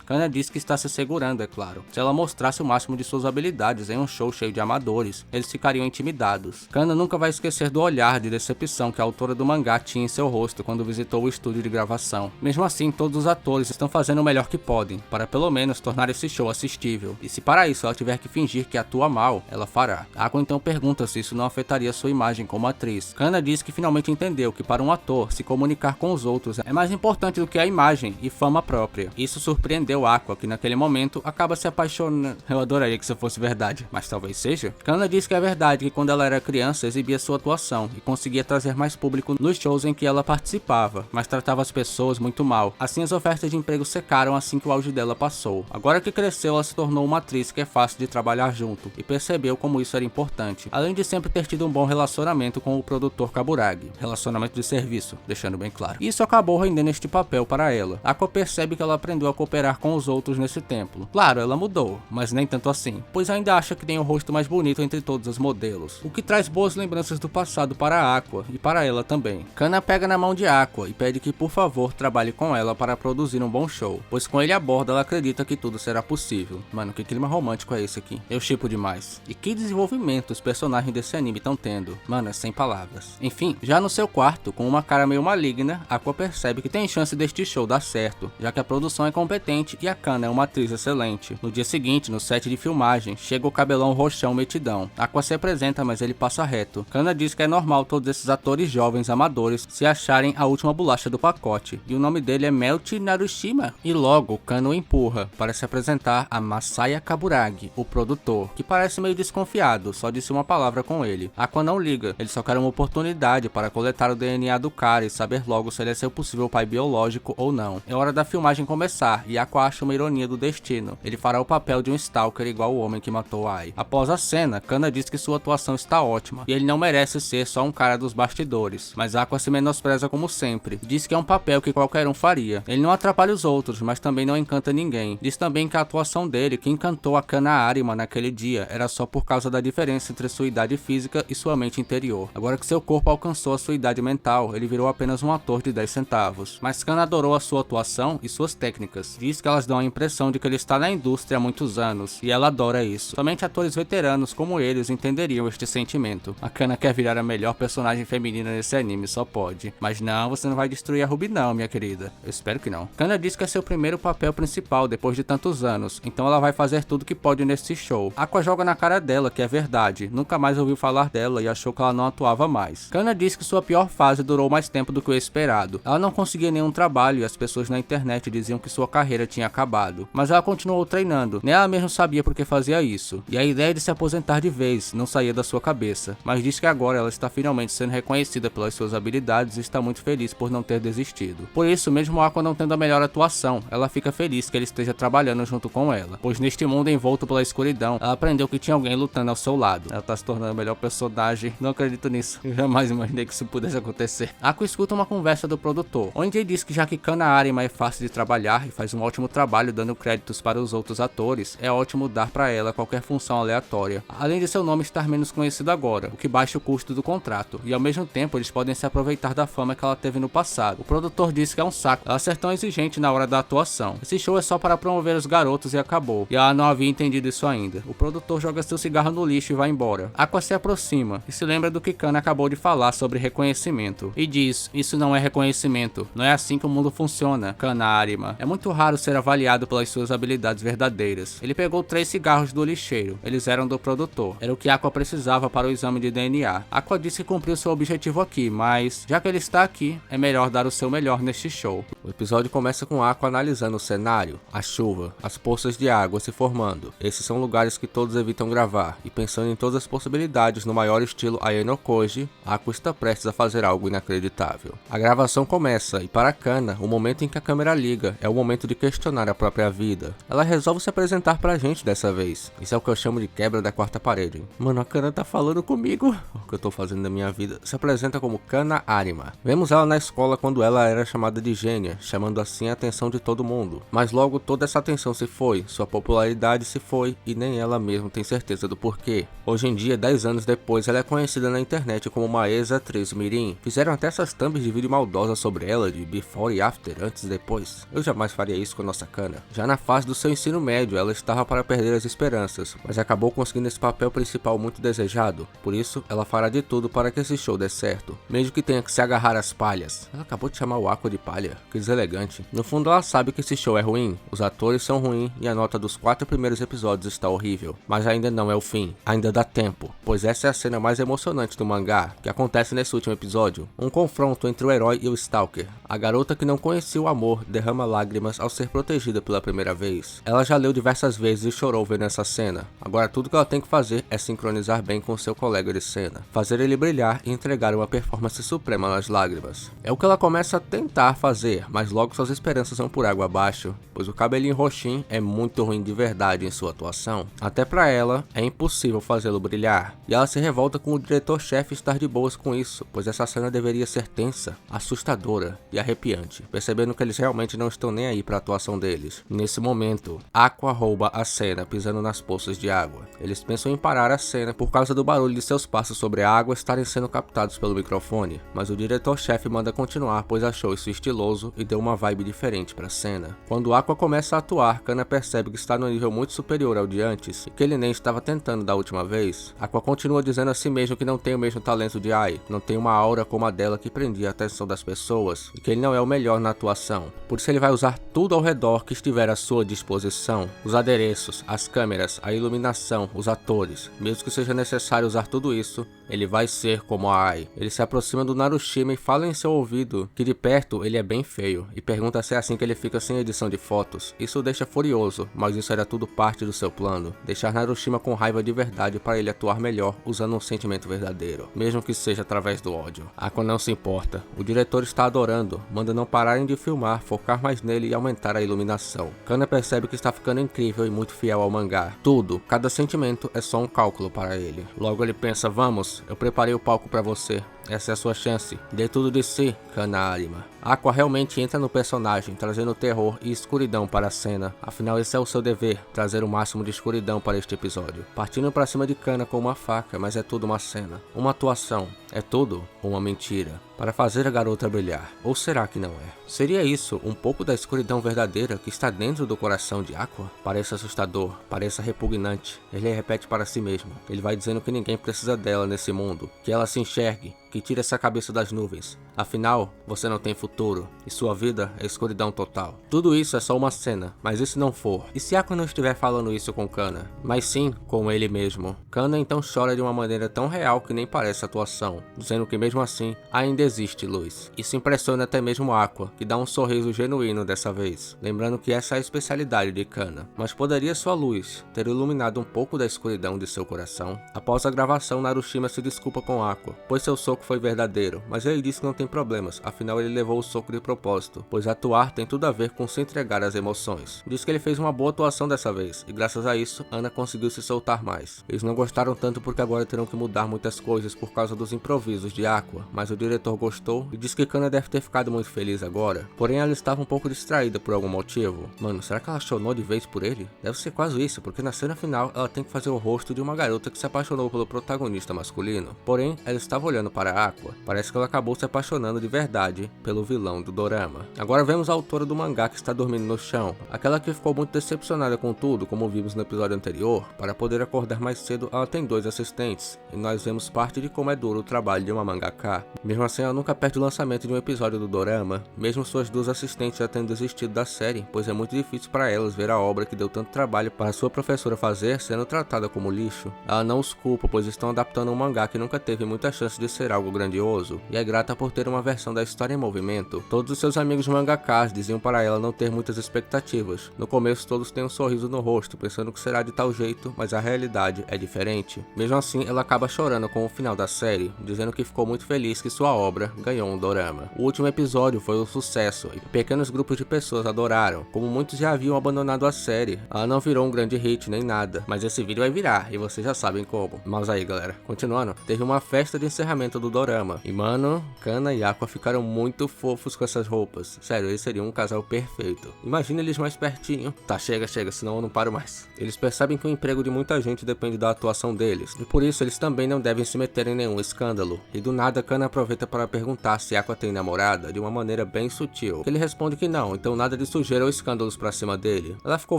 Kana diz que está se segurando, é claro. Se ela mostrasse o máximo de suas habilidades em um show cheio de amadores, eles ficariam intimidados. Kana nunca vai esquecer do olhar de decepção que a autora do mangá tinha em seu rosto quando visitou o estúdio de gravação. Mesmo assim, todos os atores estão fazendo o melhor que podem, para pelo menos tornar esse show assistível. E se para isso ela tiver que fingir que atua mal, ela fará. Aqua então pergunta se isso não afetaria sua imagem como atriz. Kana diz que finalmente entendeu que para um ator, se comunicar com os outros é mais importante do que a imagem e fama própria. Isso surpreendeu Aqua, que naquele momento acaba se apaixonando. Eu adoraria que isso fosse verdade, mas talvez seja. Kana diz que é verdade que quando ela era criança exibia sua atuação e conseguia trazer mais público nos shows em que ela participava, mas tratava as pessoas muito mal. Assim as ofertas de emprego secaram assim que o auge dela passou. Agora que cresceu, ela se tornou uma atriz que é fácil de trabalhar junto e percebeu como isso era importante, além de sempre ter tido um bom relacionamento com o produtor Kaburagi, relacionamento de serviço, deixando bem claro. Isso acabou rendendo este papel para ela. Aqua percebe que ela aprendeu a cooperar com os outros nesse templo. Claro, ela mudou, mas nem tanto assim, pois ainda acha que tem o rosto mais bonito entre todos os modelos, o que traz boas lembranças do passado para a Aqua e para ela também. Kana pega na mão de Aqua e pede que por favor trabalhe com ela para produzir um bom show, pois com ele a bordo ela acredita que tudo será possível. Mano, que clima romântico é esse aqui? Eu shippo demais. E que desenvolvimento os personagens desse anime estão tendo. Mano, é sem palavras. Enfim, já no seu quarto, com uma cara meio maligna, Aqua percebe percebe que tem chance deste show dar certo, já que a produção é competente e a Kana é uma atriz excelente. No dia seguinte, no set de filmagem, chega o cabelão roxão metidão. Aqua se apresenta, mas ele passa reto. Kana diz que é normal todos esses atores jovens amadores se acharem a última bolacha do pacote, e o nome dele é Melty Narushima. E logo, Kana o empurra para se apresentar a Masaya Kaburagi, o produtor, que parece meio desconfiado, só disse uma palavra com ele. Aqua não liga, ele só quer uma oportunidade para coletar o DNA do cara e saber logo se ele é seu possível pai biológico ou não. É hora da filmagem começar, e Aqua acha uma ironia do destino. Ele fará o papel de um stalker igual o homem que matou Ai. Após a cena, Kana diz que sua atuação está ótima, e ele não merece ser só um cara dos bastidores, mas Aqua se menospreza como sempre. Diz que é um papel que qualquer um faria. Ele não atrapalha os outros, mas também não encanta ninguém. Diz também que a atuação dele, que encantou a Kana Arima naquele dia, era só por causa da diferença entre sua idade física e sua mente interior. Agora que seu corpo alcançou a sua idade mental, ele virou apenas um ator de 10 centavos. Mas Kana adorou a sua atuação e suas técnicas. Diz que elas dão a impressão de que ele está na indústria há muitos anos, e ela adora isso. Somente atores veteranos como eles entenderiam este sentimento. A Kana quer virar a melhor personagem feminina nesse anime, só pode. Mas não, você não vai destruir a Ruby não, minha querida. Eu espero que não. Kana diz que é seu primeiro papel principal depois de tantos anos, então ela vai fazer tudo que pode nesse show. Aqua joga na cara dela que é verdade, nunca mais ouviu falar dela e achou que ela não atuava mais. Kana diz que sua pior fase durou mais tempo do que o esperado. Ela não conseguia nenhum trabalho e as pessoas na internet diziam que sua carreira tinha acabado. Mas ela continuou treinando, nem ela mesma sabia por que fazia isso. E a ideia de se aposentar de vez não saía da sua cabeça, mas diz que agora ela está finalmente sendo reconhecida pelas suas habilidades e está muito feliz por não ter desistido. Por isso, mesmo Aqua não tendo a melhor atuação, ela fica feliz que ele esteja trabalhando junto com ela, pois neste mundo envolto pela escuridão, ela aprendeu que tinha alguém lutando ao seu lado. Ela tá se tornando a melhor personagem, não acredito nisso, eu jamais imaginei que isso pudesse acontecer. Aqua escuta uma conversa do produtor, onde ele diz que já que Kana Arima é fácil de trabalhar e faz um ótimo trabalho dando créditos para os outros atores, é ótimo dar para ela qualquer função aleatória, além de seu nome estar menos conhecido agora, o que baixa o custo do contrato, e ao mesmo tempo eles podem se aproveitar da fama que ela teve no passado. O produtor disse que é um saco ela ser tão exigente na hora da atuação. Esse show é só para promover os garotos e acabou, e ela não havia entendido isso ainda. O produtor joga seu cigarro no lixo e vai embora. Aqua se aproxima e se lembra do que Kana acabou de falar sobre reconhecimento, e diz: isso não é reconhecimento, não é assim que o mundo funciona, Kana Arima. É muito raro ser avaliado pelas suas habilidades verdadeiras. Ele pegou 3 cigarros do lixeiro, eles eram do produtor, era o que Aqua precisava para o exame de DNA. Aqua disse que cumpriu seu objetivo aqui, mas já que ele está aqui, é melhor dar o seu melhor neste show. O episódio começa com Aqua analisando o cenário, a chuva, as poças de água se formando. Esses são lugares que todos evitam gravar, e pensando em todas as possibilidades no maior estilo Ayano Koji, Aqua está prestes a fazer algo inacreditável. A gravação começa, e para Kana, o momento em que a câmera liga é o momento de questionar a própria vida. Ela resolve se apresentar pra gente dessa vez. Isso é o que eu chamo de quebra da quarta parede. Mano, a Kana tá falando comigo. O que eu tô fazendo da minha vida? Se apresenta como Kana Arima. Vemos ela na escola quando ela era chamada de gênia, chamando assim a atenção de todo mundo. Mas logo toda essa atenção se foi, sua popularidade se foi, e nem ela mesma tem certeza do porquê. Hoje em dia, 10 anos depois, ela é conhecida na internet como uma ex-atriz mirim. Fizeram até essas thumbs de vídeo maldosa sobre ela, de before e after, antes e depois. Eu jamais faria isso com a nossa Kana. Já na fase do seu ensino médio, ela estava para perder as esperanças, mas acabou conseguindo esse papel principal muito desejado. Por isso, ela fará de tudo para que esse show dê certo, mesmo que tenha que se agarrar às palhas. Ela acabou de chamar o Aqua de palha, que deselegante. No fundo, ela sabe que esse show é ruim, os atores são ruins e a nota dos 4 primeiros episódios está horrível. Mas ainda não é o fim, ainda dá tempo, pois essa é a cena mais emocionante do mangá, que acontece nesse último episódio. Um confronto entre o herói e o stalker. A garota que não conhecia o amor derrama lágrimas ao ser protegida pela primeira vez. Ela já leu diversas vezes e chorou vendo essa cena. Agora tudo que ela tem que fazer é sincronizar bem com seu colega de cena, fazer ele brilhar e entregar uma performance suprema nas lágrimas. É o que ela começa a tentar fazer, mas logo suas esperanças vão por água abaixo, pois o cabelinho roxinho é muito ruim de verdade em sua atuação. Até pra ela, é impossível fazê-lo brilhar, e ela se revolta com o diretor-chefe estar de boas com isso, pois essa cena deveria ser tensa, assustadora e arrepiante, percebendo que eles realmente não estão nem aí pra atuação deles. Nesse momento, Aqua rouba a cena pisando nas poças de água. Eles pensam em parar a cena por causa do barulho de seus passos sobre a água estarem sendo captados pelo microfone, mas o diretor-chefe manda continuar, pois achou isso estiloso e deu uma vibe diferente pra cena. Quando Aqua começa a atuar, Kana percebe que está no nível muito superior ao de antes e que ele nem estava tentando da última vez. Aqua continua dizendo a si mesmo que não tem o mesmo talento de Ai, não tem uma aura como a dela que prendia a atenção das pessoas, pessoas e que ele não é o melhor na atuação. Por isso ele vai usar tudo ao redor que estiver à sua disposição. Os adereços, as câmeras, a iluminação, os atores. Mesmo que seja necessário usar tudo isso, ele vai ser como a Ai. Ele se aproxima do Narushima e fala em seu ouvido que de perto ele é bem feio e pergunta se é assim que ele fica sem edição de fotos. Isso o deixa furioso, mas isso era tudo parte do seu plano. Deixar Narushima com raiva de verdade para ele atuar melhor usando um sentimento verdadeiro, mesmo que seja através do ódio. Aqua não se importa. O diretor está adorando, manda não pararem de filmar, focar mais nele e aumentar a iluminação. Kana percebe que está ficando incrível e muito fiel ao mangá. Tudo, cada sentimento é só um cálculo para ele. Logo ele pensa, vamos, eu preparei o palco para você. Essa é a sua chance. Dê tudo de si, Kana Arima. Aqua realmente entra no personagem, trazendo terror e escuridão para a cena. Afinal, esse é o seu dever, trazer o máximo de escuridão para este episódio. Partindo para cima de Kana com uma faca, mas é tudo uma cena. Uma atuação. É tudo uma mentira. Para fazer a garota brilhar. Ou será que não é? Seria isso um pouco da escuridão verdadeira que está dentro do coração de Aqua? Parece assustador, parece repugnante. Ele repete para si mesmo. Ele vai dizendo que ninguém precisa dela nesse mundo. Que ela se enxergue, que tire essa cabeça das nuvens. Afinal, você não tem futuro, e sua vida é escuridão total. Tudo isso é só uma cena, mas e se não for? E se Aqua não estiver falando isso com Kana? Mas sim, com ele mesmo. Kana então chora de uma maneira tão real que nem parece atuação, dizendo que mesmo assim, ainda existe luz. Isso impressiona até mesmo Aqua, que dá um sorriso genuíno dessa vez, lembrando que essa é a especialidade de Kana. Mas poderia sua luz ter iluminado um pouco da escuridão de seu coração? Após a gravação, Narushima se desculpa com Aqua, pois seu soco foi verdadeiro, mas ele disse que não tem problemas, afinal ele levou o soco de propósito, pois atuar tem tudo a ver com se entregar às emoções. Diz que ele fez uma boa atuação dessa vez, e graças a isso, Ana conseguiu se soltar mais. Eles não gostaram tanto porque agora terão que mudar muitas coisas por causa dos improvisos de Aqua, mas o diretor gostou e disse que Kana deve ter ficado muito feliz agora, porém ela estava um pouco distraída por algum motivo. Mano, será que ela chonou de vez por ele? Deve ser quase isso, porque na cena final ela tem que fazer o rosto de uma garota que se apaixonou pelo protagonista masculino, porém ela estava olhando para Aqua. Parece que ela acabou se apaixonando de verdade pelo vilão do dorama. Agora vemos a autora do mangá que está dormindo no chão, aquela que ficou muito decepcionada com tudo, como vimos no episódio anterior. Para poder acordar mais cedo, ela tem 2 assistentes, e nós vemos parte de como é duro o trabalho de uma mangaka. Mesmo assim, ela nunca perde o lançamento de um episódio do dorama, mesmo suas 2 assistentes já tendo desistido da série, pois é muito difícil para elas ver a obra que deu tanto trabalho para sua professora fazer sendo tratada como lixo. Ela não os culpa, pois estão adaptando um mangá que nunca teve muita chance de ser algo grandioso, e é grata por ter uma versão da história em movimento. Todos os seus amigos mangakas diziam para ela não ter muitas expectativas. No começo todos têm um sorriso no rosto, pensando que será de tal jeito, mas a realidade é diferente. Mesmo assim, ela acaba chorando com o final da série, dizendo que ficou muito feliz que sua obra ganhou um dorama. O último episódio foi um sucesso, e pequenos grupos de pessoas adoraram, como muitos já haviam abandonado a série. Ela não virou um grande hit nem nada, mas esse vídeo vai virar, e vocês já sabem como. Mas aí galera, continuando, teve uma festa de encerramento do dorama, e mano, Kana e Aqua ficaram muito fofos com essas roupas. Sério, eles seriam um casal perfeito. Imagina eles mais pertinho. Tá, chega, senão eu não paro mais. Eles percebem que o emprego de muita gente depende da atuação deles, e por isso eles também não devem se meter em nenhum escândalo. E do nada, Kana aproveita para perguntar se Aqua tem namorada de uma maneira bem sutil. Ele responde que não, então nada de sujeira ou escândalos pra cima dele. Ela ficou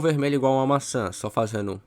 vermelha igual uma maçã, só fazendo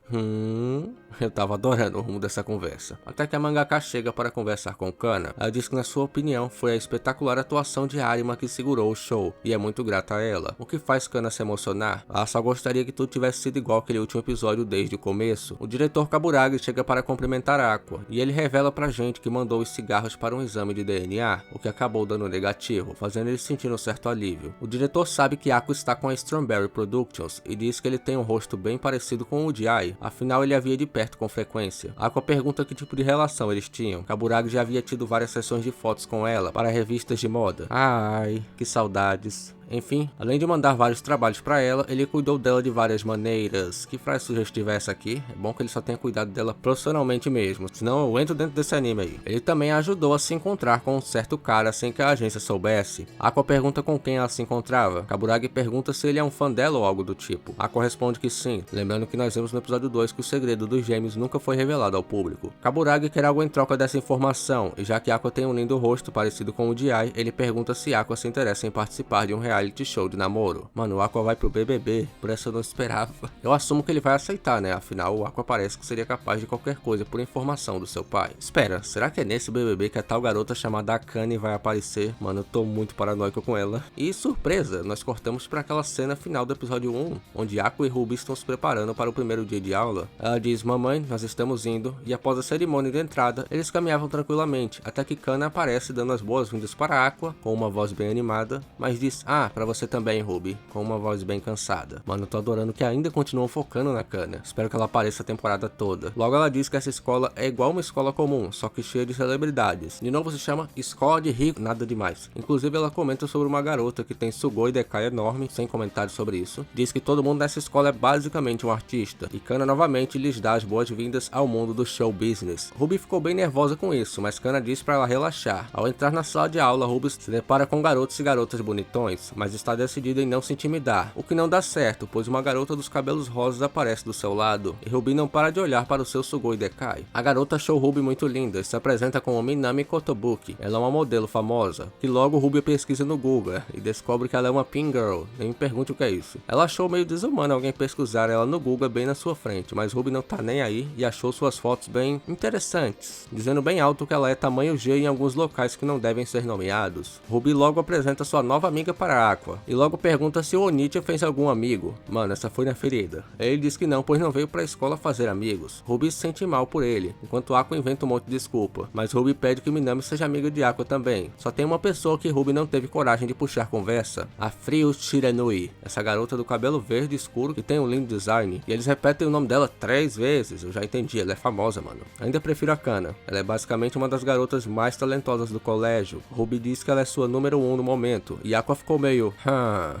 Eu tava adorando o rumo dessa conversa. Até que a mangaka chega para conversar com Kana. Ela diz que na sua opinião foi a espetacular atuação de Arima que segurou o show, e é muito grata a ela. O que faz Kana se emocionar? Ela só gostaria que tudo tivesse sido igual aquele último episódio desde o começo. O diretor Kaburagi chega para cumprimentar Aqua, e ele revela pra gente que mandou os cigarros para um exame de DNA, o que acabou dando negativo, fazendo ele sentir um certo alívio. O diretor sabe que Aqua está com a Strawberry Productions, e diz que ele tem um rosto bem parecido com o de Ai, afinal ele havia de perto com frequência. Aqua pergunta que tipo de relação eles tinham. Kaburagi já havia tido várias sessões de fotos com ela para revistas de moda. Ai, que saudades. Enfim, além de mandar vários trabalhos pra ela, ele cuidou dela de várias maneiras. Que frase sugestiva é essa aqui? É bom que ele só tenha cuidado dela profissionalmente mesmo, senão eu entro dentro desse anime aí. Ele também a ajudou a se encontrar com um certo cara sem que a agência soubesse. Aqua pergunta com quem ela se encontrava. Kaburagi pergunta se ele é um fã dela ou algo do tipo. Aqua responde que sim, lembrando que nós vimos no episódio 2 que o segredo dos gêmeos nunca foi revelado ao público. Kaburagi quer algo em troca dessa informação, e já que Aqua tem um lindo rosto parecido com o de Ai, ele pergunta se Aqua se interessa em participar de um reality reality show de namoro. Mano, o Aqua vai pro BBB, por essa eu não esperava. Eu assumo que ele vai aceitar, né? Afinal, o Aqua parece que seria capaz de qualquer coisa por informação do seu pai. Espera, será que é nesse BBB que a tal garota chamada Akane vai aparecer? Mano, eu tô muito paranoico com ela. E surpresa, nós cortamos pra aquela cena final do episódio 1, onde Aqua e Ruby estão se preparando para o primeiro dia de aula. Ela diz: mamãe, nós estamos indo, e após a cerimônia de entrada, eles caminhavam tranquilamente, até que Kana aparece dando as boas-vindas para Aqua, com uma voz bem animada, mas diz: ah, pra você também, Ruby, com uma voz bem cansada. Mano, eu tô adorando que ainda continuam focando na Kana. Espero que ela apareça a temporada toda. Logo ela diz que essa escola é igual uma escola comum, só que cheia de celebridades. De novo se chama Escola de Rico, nada demais. Inclusive ela comenta sobre uma garota que tem Sugoi Dekai enorme, sem comentários sobre isso. Diz que todo mundo nessa escola é basicamente um artista, e Kana novamente lhes dá as boas-vindas ao mundo do show business. Ruby ficou bem nervosa com isso, mas Kana diz pra ela relaxar. Ao entrar na sala de aula, Ruby se depara com garotos e garotas bonitões, mas está decidida em não se intimidar, o que não dá certo, pois uma garota dos cabelos rosas aparece do seu lado, e Ruby não para de olhar para o seu Sugoi Dekai. A garota achou Ruby muito linda e se apresenta como Minami Kotobuki. Ela é uma modelo famosa, que logo Ruby pesquisa no Google e descobre que ela é uma pin girl, nem me pergunte o que é isso. Ela achou meio desumano alguém pesquisar ela no Google bem na sua frente, mas Ruby não tá nem aí e achou suas fotos bem interessantes, dizendo bem alto que ela é tamanho G em alguns locais que não devem ser nomeados. Ruby logo apresenta sua nova amiga para Aqua, e logo pergunta se o Onitia fez algum amigo. Mano, essa foi na ferida. Ele diz que não, pois não veio pra escola fazer amigos. Ruby se sente mal por ele, enquanto Aqua inventa um monte de desculpa, mas Ruby pede que Minami seja amiga de Aqua também. Só tem uma pessoa que Ruby não teve coragem de puxar conversa, a Frio Shiranui, essa garota do cabelo verde escuro que tem um lindo design, e eles repetem o nome dela 3 vezes, eu já entendi, ela é famosa, mano. Ainda prefiro a Kana, ela é basicamente uma das garotas mais talentosas do colégio. Ruby diz que ela é sua número 1 no momento, e Aqua ficou meio,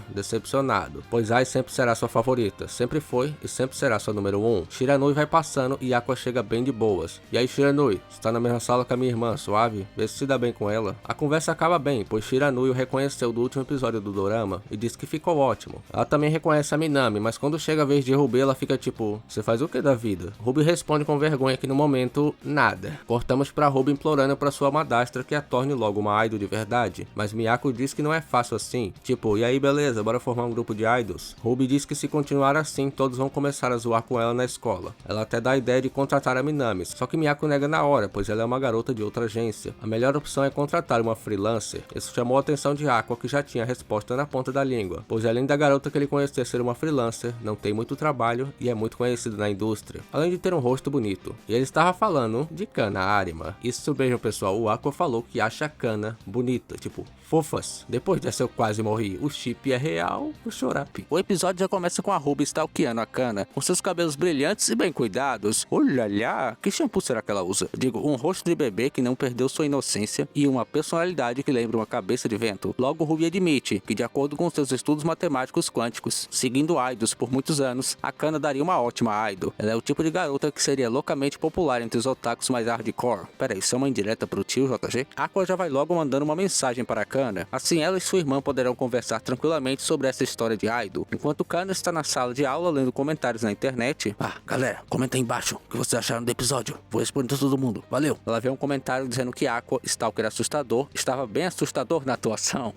decepcionado, pois Ai sempre será sua favorita, sempre foi e sempre será sua número 1. Shiranui vai passando e Aqua chega bem de boas. E aí Shiranui, está na mesma sala com a minha irmã, suave? Vê se dá bem com ela. A conversa acaba bem, pois Shiranui o reconheceu do último episódio do dorama e disse que ficou ótimo. Ela também reconhece a Minami, mas quando chega a vez de Ruby ela fica tipo, você faz o que da vida? Ruby responde com vergonha que no momento, nada. Cortamos pra Ruby implorando pra sua madrastra que a torne logo uma idol de verdade, mas Miyako diz que não é fácil assim. Tipo, e aí beleza, bora formar um grupo de idols? Ruby diz que se continuar assim, todos vão começar a zoar com ela na escola. Ela até dá a ideia de contratar a Minami, só que Miyako nega na hora, pois ela é uma garota de outra agência. A melhor opção é contratar uma freelancer. Isso chamou a atenção de Aqua, que já tinha a resposta na ponta da língua, pois além da garota que ele conhecia ser uma freelancer, não tem muito trabalho e é muito conhecido na indústria, além de ter um rosto bonito. E ele estava falando de Kana Arima. Isso mesmo, pessoal, o Aqua falou que acha a Kana bonita, tipo, fofas. Depois dessa eu quase morri. O chip é real, o chorapi. O episódio já começa com a Ruby stalkeando a Kana, com seus cabelos brilhantes e bem cuidados. Olha lá, que shampoo será que ela usa? Digo, um rosto de bebê que não perdeu sua inocência e uma personalidade que lembra uma cabeça de vento. Logo Ruby admite que, de acordo com seus estudos matemáticos quânticos, seguindo idols por muitos anos, a Kana daria uma ótima idol. Ela é o tipo de garota que seria loucamente popular entre os otakus mais hardcore. Pera aí, isso é uma indireta pro tio JG? Aqua já vai logo mandando uma mensagem para a Kana. Assim ela e sua irmã poderão conversar tranquilamente sobre essa história de idol. Enquanto Kana está na sala de aula lendo comentários na internet. Ah, galera, comenta aí embaixo o que vocês acharam do episódio. Vou responder todo mundo. Valeu. Ela vê um comentário dizendo que Aqua, stalker assustador, estava bem assustador na atuação.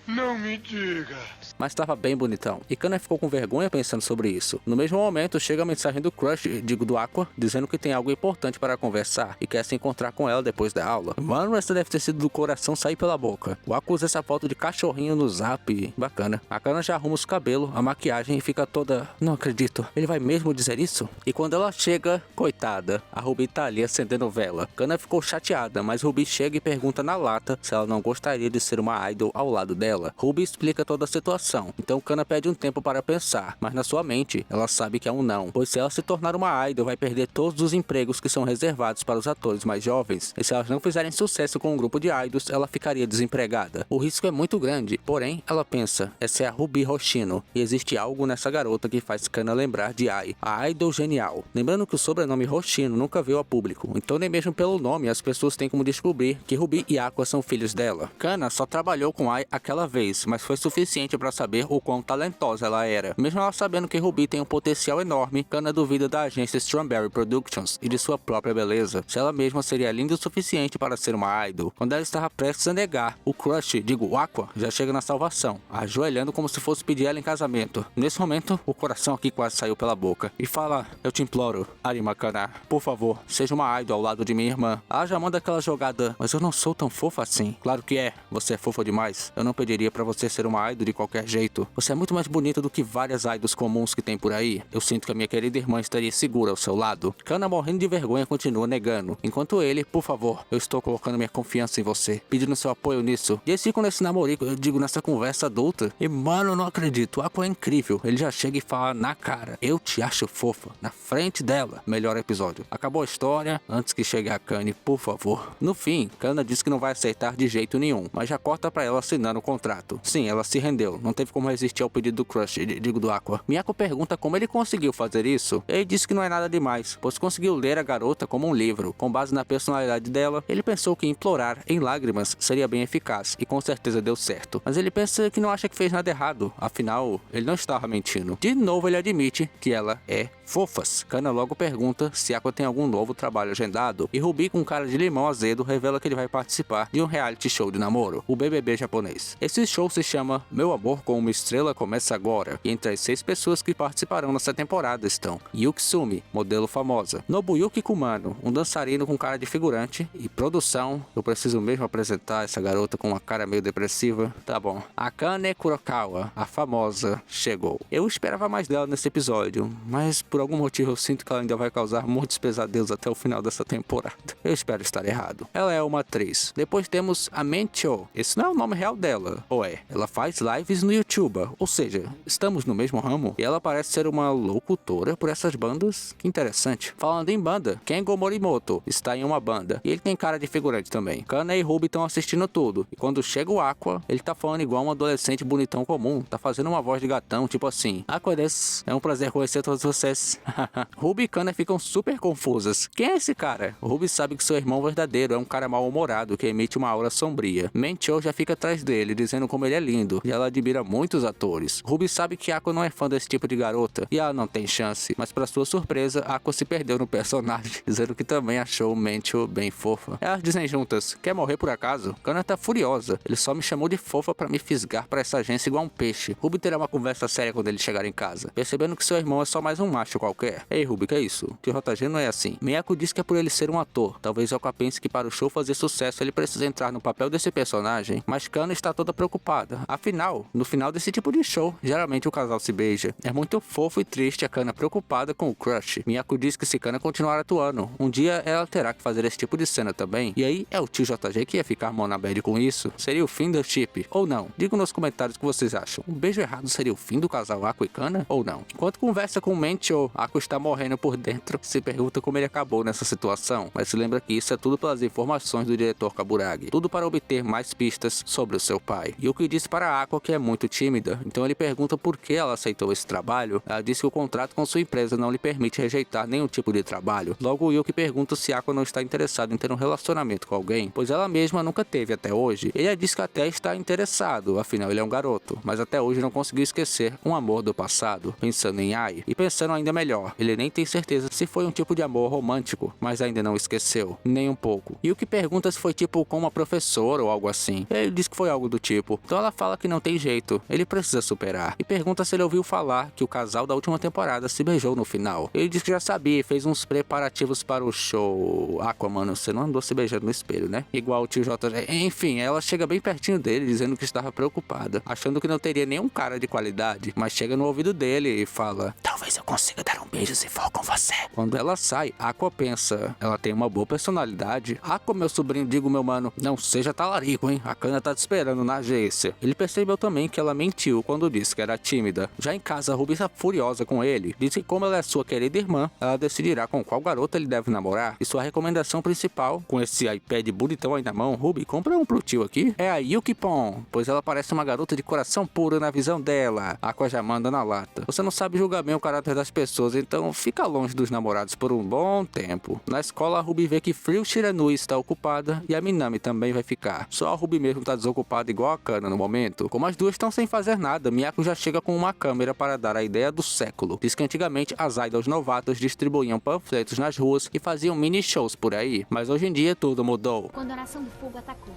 Não me diga. Mas estava bem bonitão. E Kana ficou com vergonha pensando sobre isso. No mesmo momento, chega a mensagem do crush, do Aqua, dizendo que tem algo importante para conversar e quer se encontrar com ela depois da aula. Mano, essa deve ter sido do coração sair pela boca. O Aqua usa essa foto de cachorrinho no zap. Bacana. A Kana já arruma os cabelos, a maquiagem e fica toda... Não acredito. Ele vai mesmo dizer isso? E quando ela chega, coitada, a Ruby tá ali acendendo vela. Kana ficou chateada, mas Ruby chega e pergunta na lata se ela não gostaria de ser uma idol ao lado dela. Ruby explica toda a situação, então Kana pede um tempo para pensar, mas na sua mente, ela sabe que é um não, pois se ela se tornar uma idol, vai perder todos os empregos que são reservados para os atores mais jovens, e se elas não fizerem sucesso com um grupo de idols, ela ficaria desempregada. O risco é muito grande, porém, ela pensa, essa é a Ruby Hoshino, e existe algo nessa garota que faz Kana lembrar de Ai, a idol genial. Lembrando que o sobrenome Hoshino nunca veio a público, então nem mesmo pelo nome as pessoas têm como descobrir que Ruby e Aqua são filhos dela. Kana só trabalhou com Ai aquela aquela vez, mas foi suficiente para saber o quão talentosa ela era. Mesmo ela sabendo que Ruby tem um potencial enorme, Kana duvida da agência Strawberry Productions e de sua própria beleza, se ela mesma seria linda o suficiente para ser uma idol. Quando ela estava prestes a negar, o crush, o Aqua, já chega na salvação, ajoelhando como se fosse pedir ela em casamento. Nesse momento, o coração aqui quase saiu pela boca e fala: eu te imploro, Arima Kana, por favor, seja uma idol ao lado de minha irmã. Ela já manda aquela jogada: mas eu não sou tão fofa assim. Claro que é, você é fofa demais. Eu não pediria pra você ser uma idol de qualquer jeito. Você é muito mais bonita do que várias idols comuns que tem por aí. Eu sinto que a minha querida irmã estaria segura ao seu lado. Kana, morrendo de vergonha, continua negando, enquanto ele: por favor, eu estou colocando minha confiança em você, pedindo seu apoio nisso. E eles ficam nesse namorico, eu digo, nessa conversa adulta. E mano, eu não acredito, o Aqua é incrível. Ele já chega e fala na cara: eu te acho fofa, na frente dela. Melhor episódio. Acabou a história, antes que chegue a Kanye, por favor. No fim, Kana diz que não vai aceitar de jeito nenhum, mas já corta pra ela assinando o contrato. Sim, ela se rendeu, não teve como resistir ao pedido do crush, do Aqua. Miyako pergunta como ele conseguiu fazer isso. Ele diz que não é nada demais, pois conseguiu ler a garota como um livro. Com base na personalidade dela, ele pensou que implorar em lágrimas seria bem eficaz, e com certeza deu certo. Mas ele pensa que não acha que fez nada errado, afinal, ele não estava mentindo. De novo ele admite que ela é fofas. Kana logo pergunta se Aqua tem algum novo trabalho agendado, e Ruby, com cara de limão azedo, revela que ele vai participar de um reality show de namoro, o BBB japonês. Esse show se chama Meu Amor com uma Estrela Começa Agora, e entre as 6 pessoas que participarão nessa temporada estão Yuki Sumi, modelo famosa, Nobuyuki Kumano, um dançarino com cara de figurante, e produção, eu preciso mesmo apresentar essa garota com uma cara meio depressiva? Tá bom. Akane Kurokawa, a famosa, chegou. Eu esperava mais dela nesse episódio, mas por algum motivo eu sinto que ela ainda vai causar muitos pesadelos até o final dessa temporada. Eu espero estar errado. Ela é uma atriz. Depois temos a Mencho. Esse não é o nome real dela, ou é? Ela faz lives no YouTube, ou seja, estamos no mesmo ramo. E ela parece ser uma locutora por essas bandas. Que interessante. Falando em banda, Kengo Morimoto está em uma banda, e ele tem cara de figurante também. Kana e Ruby estão assistindo tudo, e quando chega o Aqua, ele tá falando igual um adolescente bonitão comum, tá fazendo uma voz de gatão, tipo assim: Aqua desu, é um prazer conhecer todos vocês. Ruby e Kana ficam super confusas. Quem é esse cara? Ruby sabe que seu irmão verdadeiro é um cara mal-humorado que emite uma aura sombria. Mencho já fica atrás dele, dizendo como ele é lindo, e ela admira muitos atores. Ruby sabe que Aqua não é fã desse tipo de garota, e ela não tem chance, mas pra sua surpresa, Aqua se perdeu no personagem, dizendo que também achou o Mencho bem fofa. Elas dizem juntas: quer morrer por acaso? Kana tá furiosa, ele só me chamou de fofa pra me fisgar pra essa agência igual um peixe. Ruby terá uma conversa séria quando ele chegar em casa, percebendo que seu irmão é só mais um macho qualquer. Ei Ruby, que é isso? Tio JG não é assim. Miyako diz que é por ele ser um ator. Talvez Aqua pense que para o show fazer sucesso ele precisa entrar no papel desse personagem, mas Kana está toda preocupada. Afinal, no final desse tipo de show, geralmente o casal se beija. É muito fofo e triste a Kana preocupada com o crush. Miyako diz que se Kana continuar atuando, um dia ela terá que fazer esse tipo de cena também. E aí, é o tio JG que ia ficar mão na bad com isso? Seria o fim do chip? Ou não? Digam nos comentários o que vocês acham. Um beijo errado seria o fim do casal Aqua e Kana? Ou não? Enquanto conversa com o Mencho, Aqua está morrendo por dentro. Se pergunta como ele acabou nessa situação, mas se lembra que isso é tudo pelas informações do diretor Kaburagi. Tudo para obter mais pistas sobre o seu pai. Yuki disse para Aqua que é muito tímida, então ele pergunta por que ela aceitou esse trabalho. Ela disse que o contrato com sua empresa não lhe permite rejeitar nenhum tipo de trabalho. Logo, Yuki pergunta se Aqua não está interessada em ter um relacionamento com alguém, pois ela mesma nunca teve até hoje. Ele diz que até está interessado, afinal ele é um garoto, mas até hoje não conseguiu esquecer um amor do passado. Pensando em Ai, e pensando ainda melhor, ele nem tem certeza se foi um tipo de amor romântico, mas ainda não esqueceu, nem um pouco. E o que pergunta se foi tipo com uma professora ou algo assim. Ele diz que foi algo do tipo, então ela fala que não tem jeito, ele precisa superar, e pergunta se ele ouviu falar que o casal da última temporada se beijou no final. Ele diz que já sabia e fez uns preparativos para o show. Aqua, mano, você não andou se beijando no espelho, né? Igual o tio JG. Enfim, ela chega bem pertinho dele, dizendo que estava preocupada, achando que não teria nenhum cara de qualidade, mas chega no ouvido dele e fala: talvez eu consiga dar um beijo se for com você. Quando ela sai, Aqua pensa: ela tem uma boa personalidade. Aqua, meu sobrinho, digo meu mano, não seja talarico, hein? A Kana tá te esperando na agência. Ele percebeu também que ela mentiu quando disse que era tímida. Já em casa, Ruby está furiosa com ele. Diz que como ela é sua querida irmã, ela decidirá com qual garota ele deve namorar. E sua recomendação principal, com esse iPad bonitão aí na mão: Ruby, compra um pro tio aqui, é a Yukipon, pois ela parece uma garota de coração puro na visão dela. Aqua já manda na lata: você não sabe julgar bem o caráter das pessoas, então fica longe dos namorados por um bom tempo. Na escola, a Ruby vê que Frio Shiranui está ocupada e a Minami também vai ficar. Só a Ruby mesmo tá desocupada igual a Kana no momento. Como as duas estão sem fazer nada, Miyako já chega com uma câmera para dar a ideia do século. Diz que antigamente as idols novatas distribuíam panfletos nas ruas e faziam mini shows por aí, mas hoje em dia tudo mudou. Quando a Nação do Fogo atacou.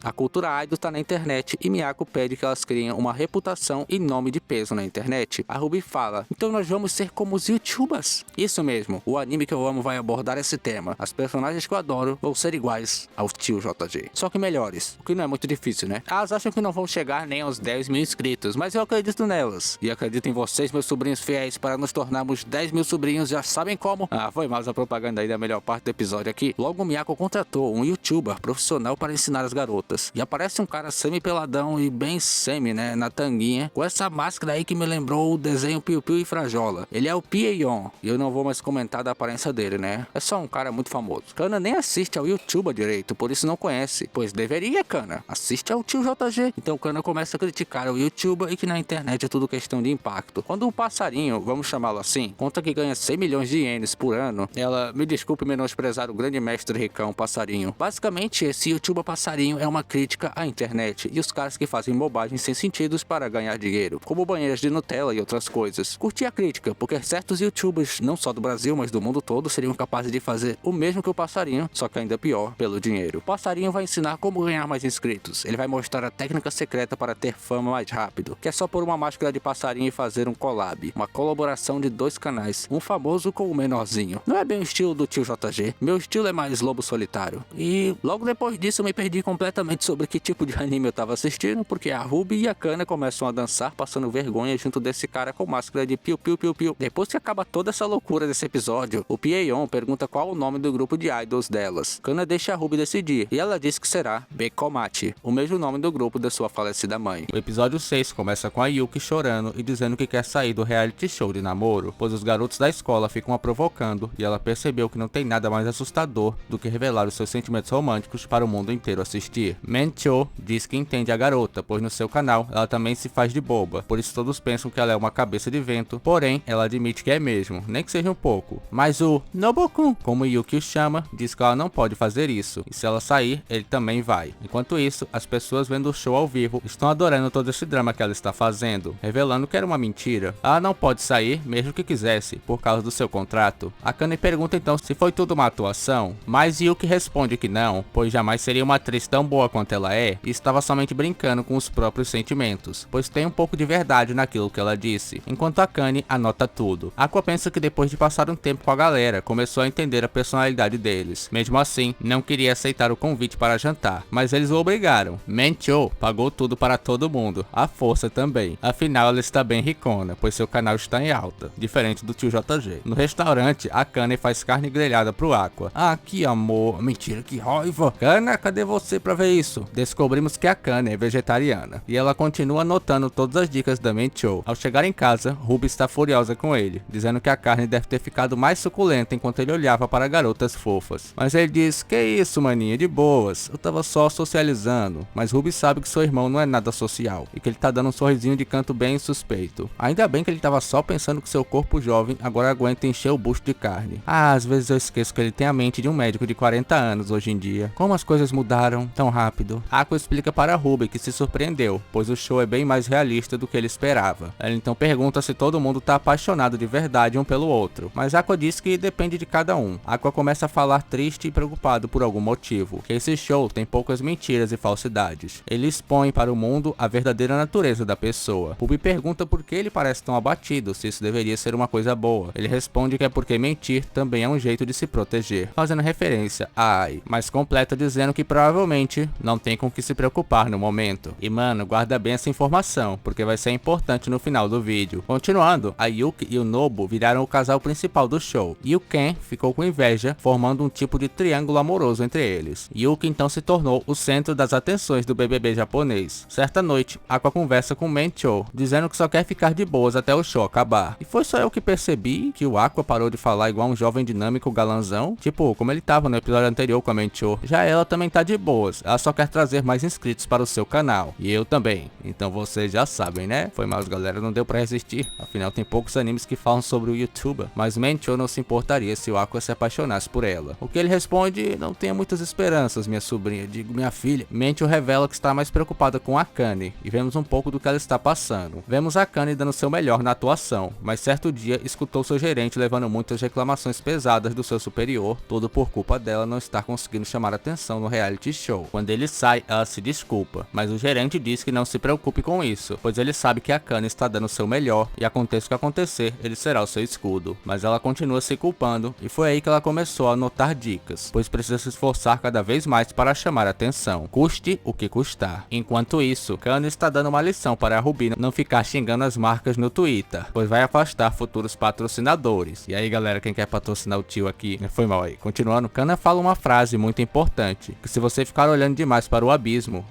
A cultura idol tá na internet e Miyako pede que elas criem uma reputação e nome de peso na internet. A Ruby fala, então nós vamos ser como os youtubers. Isso mesmo, o anime que eu amo vai abordar esse tema. As personagens que eu adoro vão ser iguais ao tio JG, só que melhores, o que não é muito difícil, né? Elas acham que não vão chegar nem aos 10 mil inscritos, mas eu acredito nelas. E acredito em vocês, meus sobrinhos fiéis, para nos tornarmos 10 mil sobrinhos, já sabem como? Ah, foi mais a propaganda aí da melhor parte do episódio aqui. Logo Miyako contratou um youtuber profissional para ensinar as garotas. E aparece um cara semi-peladão e bem semi, né, na tanguinha, com essa máscara aí que me lembrou o desenho Piu Piu e Frajola. Ele é o Pieion, e eu não vou mais comentar da aparência dele, né? É só um cara muito famoso. Kana nem assiste ao YouTuber direito, por isso não conhece. Pois deveria, Kana. Assiste ao tio JG. Então Kana começa a criticar o YouTuber e que na internet é tudo questão de impacto. Quando um passarinho, vamos chamá-lo assim, conta que ganha 100 milhões de ienes por ano, ela, me desculpe menosprezar o grande mestre Ricão Passarinho. Basicamente, esse YouTuber passarinho é uma crítica à internet e os caras que fazem bobagens sem sentidos para ganhar dinheiro, como banheiras de Nutella e outras coisas. Curti a crítica, porque certos youtubers, não só do Brasil, mas do mundo todo, seriam capazes de fazer o mesmo que o passarinho, só que ainda pior, pelo dinheiro. O passarinho vai ensinar como ganhar mais inscritos. Ele vai mostrar a técnica secreta para ter fama mais rápido, que é só pôr uma máscara de passarinho e fazer um collab, uma colaboração de dois canais, um famoso com o menorzinho. Não é bem o estilo do tio JG, meu estilo é mais lobo solitário. E logo depois disso eu me perdi completamente sobre que tipo de anime eu tava assistindo, porque a Ruby e a Kana começam a dançar passando vergonha junto desse cara com máscara de piu piu piu piu. Depois que acaba toda essa loucura desse episódio, o Pieion pergunta qual o nome do grupo de idols delas. Kana deixa a Ruby decidir, e ela diz que será Bekomachi, o mesmo nome do grupo da sua falecida mãe. O episódio 6 começa com a Yuki chorando e dizendo que quer sair do reality show de namoro, pois os garotos da escola ficam a provocando e ela percebeu que não tem nada mais assustador do que revelar os seus sentimentos românticos para o mundo inteiro assistir. Mancho diz que entende a garota, pois no seu canal ela também se faz de boba, por isso todos pensam que ela é uma cabeça de vento, porém ela admite que é mesmo, nem que seja um pouco. Mas o Nobokun, como Yuki o chama, diz que ela não pode fazer isso, e se ela sair, ele também vai. Enquanto isso, as pessoas vendo o show ao vivo estão adorando todo esse drama que ela está fazendo, revelando que era uma mentira. Ela não pode sair, mesmo que quisesse, por causa do seu contrato. A Kane pergunta então se foi tudo uma atuação, mas Yuki responde que não, pois jamais seria uma atriz tão boa quanto ela é, e estava somente brincando com os próprios sentimentos, pois tem um pouco de verdade naquilo que ela disse, enquanto a Kane anota tudo. Aqua pensa que depois de passar um tempo com a galera, começou a entender a personalidade deles. Mesmo assim, não queria aceitar o convite para jantar, mas eles o obrigaram. Mancho pagou tudo para todo mundo, a força também. Afinal, ela está bem ricona, pois seu canal está em alta, diferente do tio JG. No restaurante, a Kane faz carne grelhada pro Aqua. Ah, que amor, mentira, que raiva. Kana, cadê você pra ver isso? Descobrimos que a Kane é vegetariana, e ela continua anotando todas as dicas da Mancho. Ao chegar em casa, Ruby está furiosa com ele, dizendo que a carne deve ter ficado mais suculenta enquanto ele olhava para garotas fofas. Mas ele diz, que isso maninha, de boas, eu tava só socializando. Mas Ruby sabe que seu irmão não é nada social, e que ele tá dando um sorrisinho de canto bem suspeito. Ainda bem que ele tava só pensando que seu corpo jovem agora aguenta encher o busto de carne. Ah, às vezes eu esqueço que ele tem a mente de um médico de 40 anos hoje em dia. Como as coisas mudaram tão rápido. Aqua explica para Ruby que se surpreendeu, pois o show é bem mais realista do que ele esperava. Ela então pergunta se todo mundo tá apaixonado de verdade um pelo outro, mas Aqua diz que depende de cada um. Aqua começa a falar triste e preocupado por algum motivo, que esse show tem poucas mentiras e falsidades. Ele expõe para o mundo a verdadeira natureza da pessoa. Ruby pergunta por que ele parece tão abatido, se isso deveria ser uma coisa boa. Ele responde que é porque mentir também é um jeito de se proteger, fazendo referência a Ai, mas completa dizendo que provavelmente não tem com o que se preocupar no momento. E mano, guarda bem essa informação, porque vai ser importante no final do vídeo. Continuando, a Yuki e o Nobu viraram o casal principal do show, e o Ken ficou com inveja, formando um tipo de triângulo amoroso entre eles. Yuki então se tornou o centro das atenções do BBB japonês. Certa noite, Aqua conversa com Mancho, dizendo que só quer ficar de boas até o show acabar. E foi só eu que percebi que o Aqua parou de falar igual um jovem dinâmico galanzão, tipo como ele tava no episódio anterior com a Mancho. Já ela também tá de boas, ela só quer trazer mais inscritos para o seu canal. E eu também. Então vocês já sabem, né? Foi mal, galera, não deu pra resistir. Afinal, tem poucos animes que falam sobre o youtuber. Mas Mencho não se importaria se o Aqua se apaixonasse por ela. O que ele responde: não tenha muitas esperanças, minha sobrinha, digo minha filha. Mencho revela que está mais preocupada com Akane, e vemos um pouco do que ela está passando. Vemos Akane dando seu melhor na atuação, mas certo dia escutou seu gerente levando muitas reclamações pesadas do seu superior, tudo por culpa dela não estar conseguindo chamar atenção no reality show. Quando ele sai, ela se desculpa, mas o gerente diz que não se preocupe com isso, pois ele sabe que Akane está dando seu melhor e aconteça o que acontecer, ele será o seu escudo. Mas ela continua se culpando, e foi aí que ela começou a anotar dicas, pois precisa se esforçar cada vez mais para chamar atenção, custe o que custar. Enquanto isso, Akane está dando uma lição para a Ruby não ficar xingando as marcas no Twitter, pois vai afastar futuros patrocinadores. E aí, galera, quem quer patrocinar o tio aqui, foi mal aí. Continuando, Kana fala uma frase muito importante, que se você ficar olhando demais para o abismo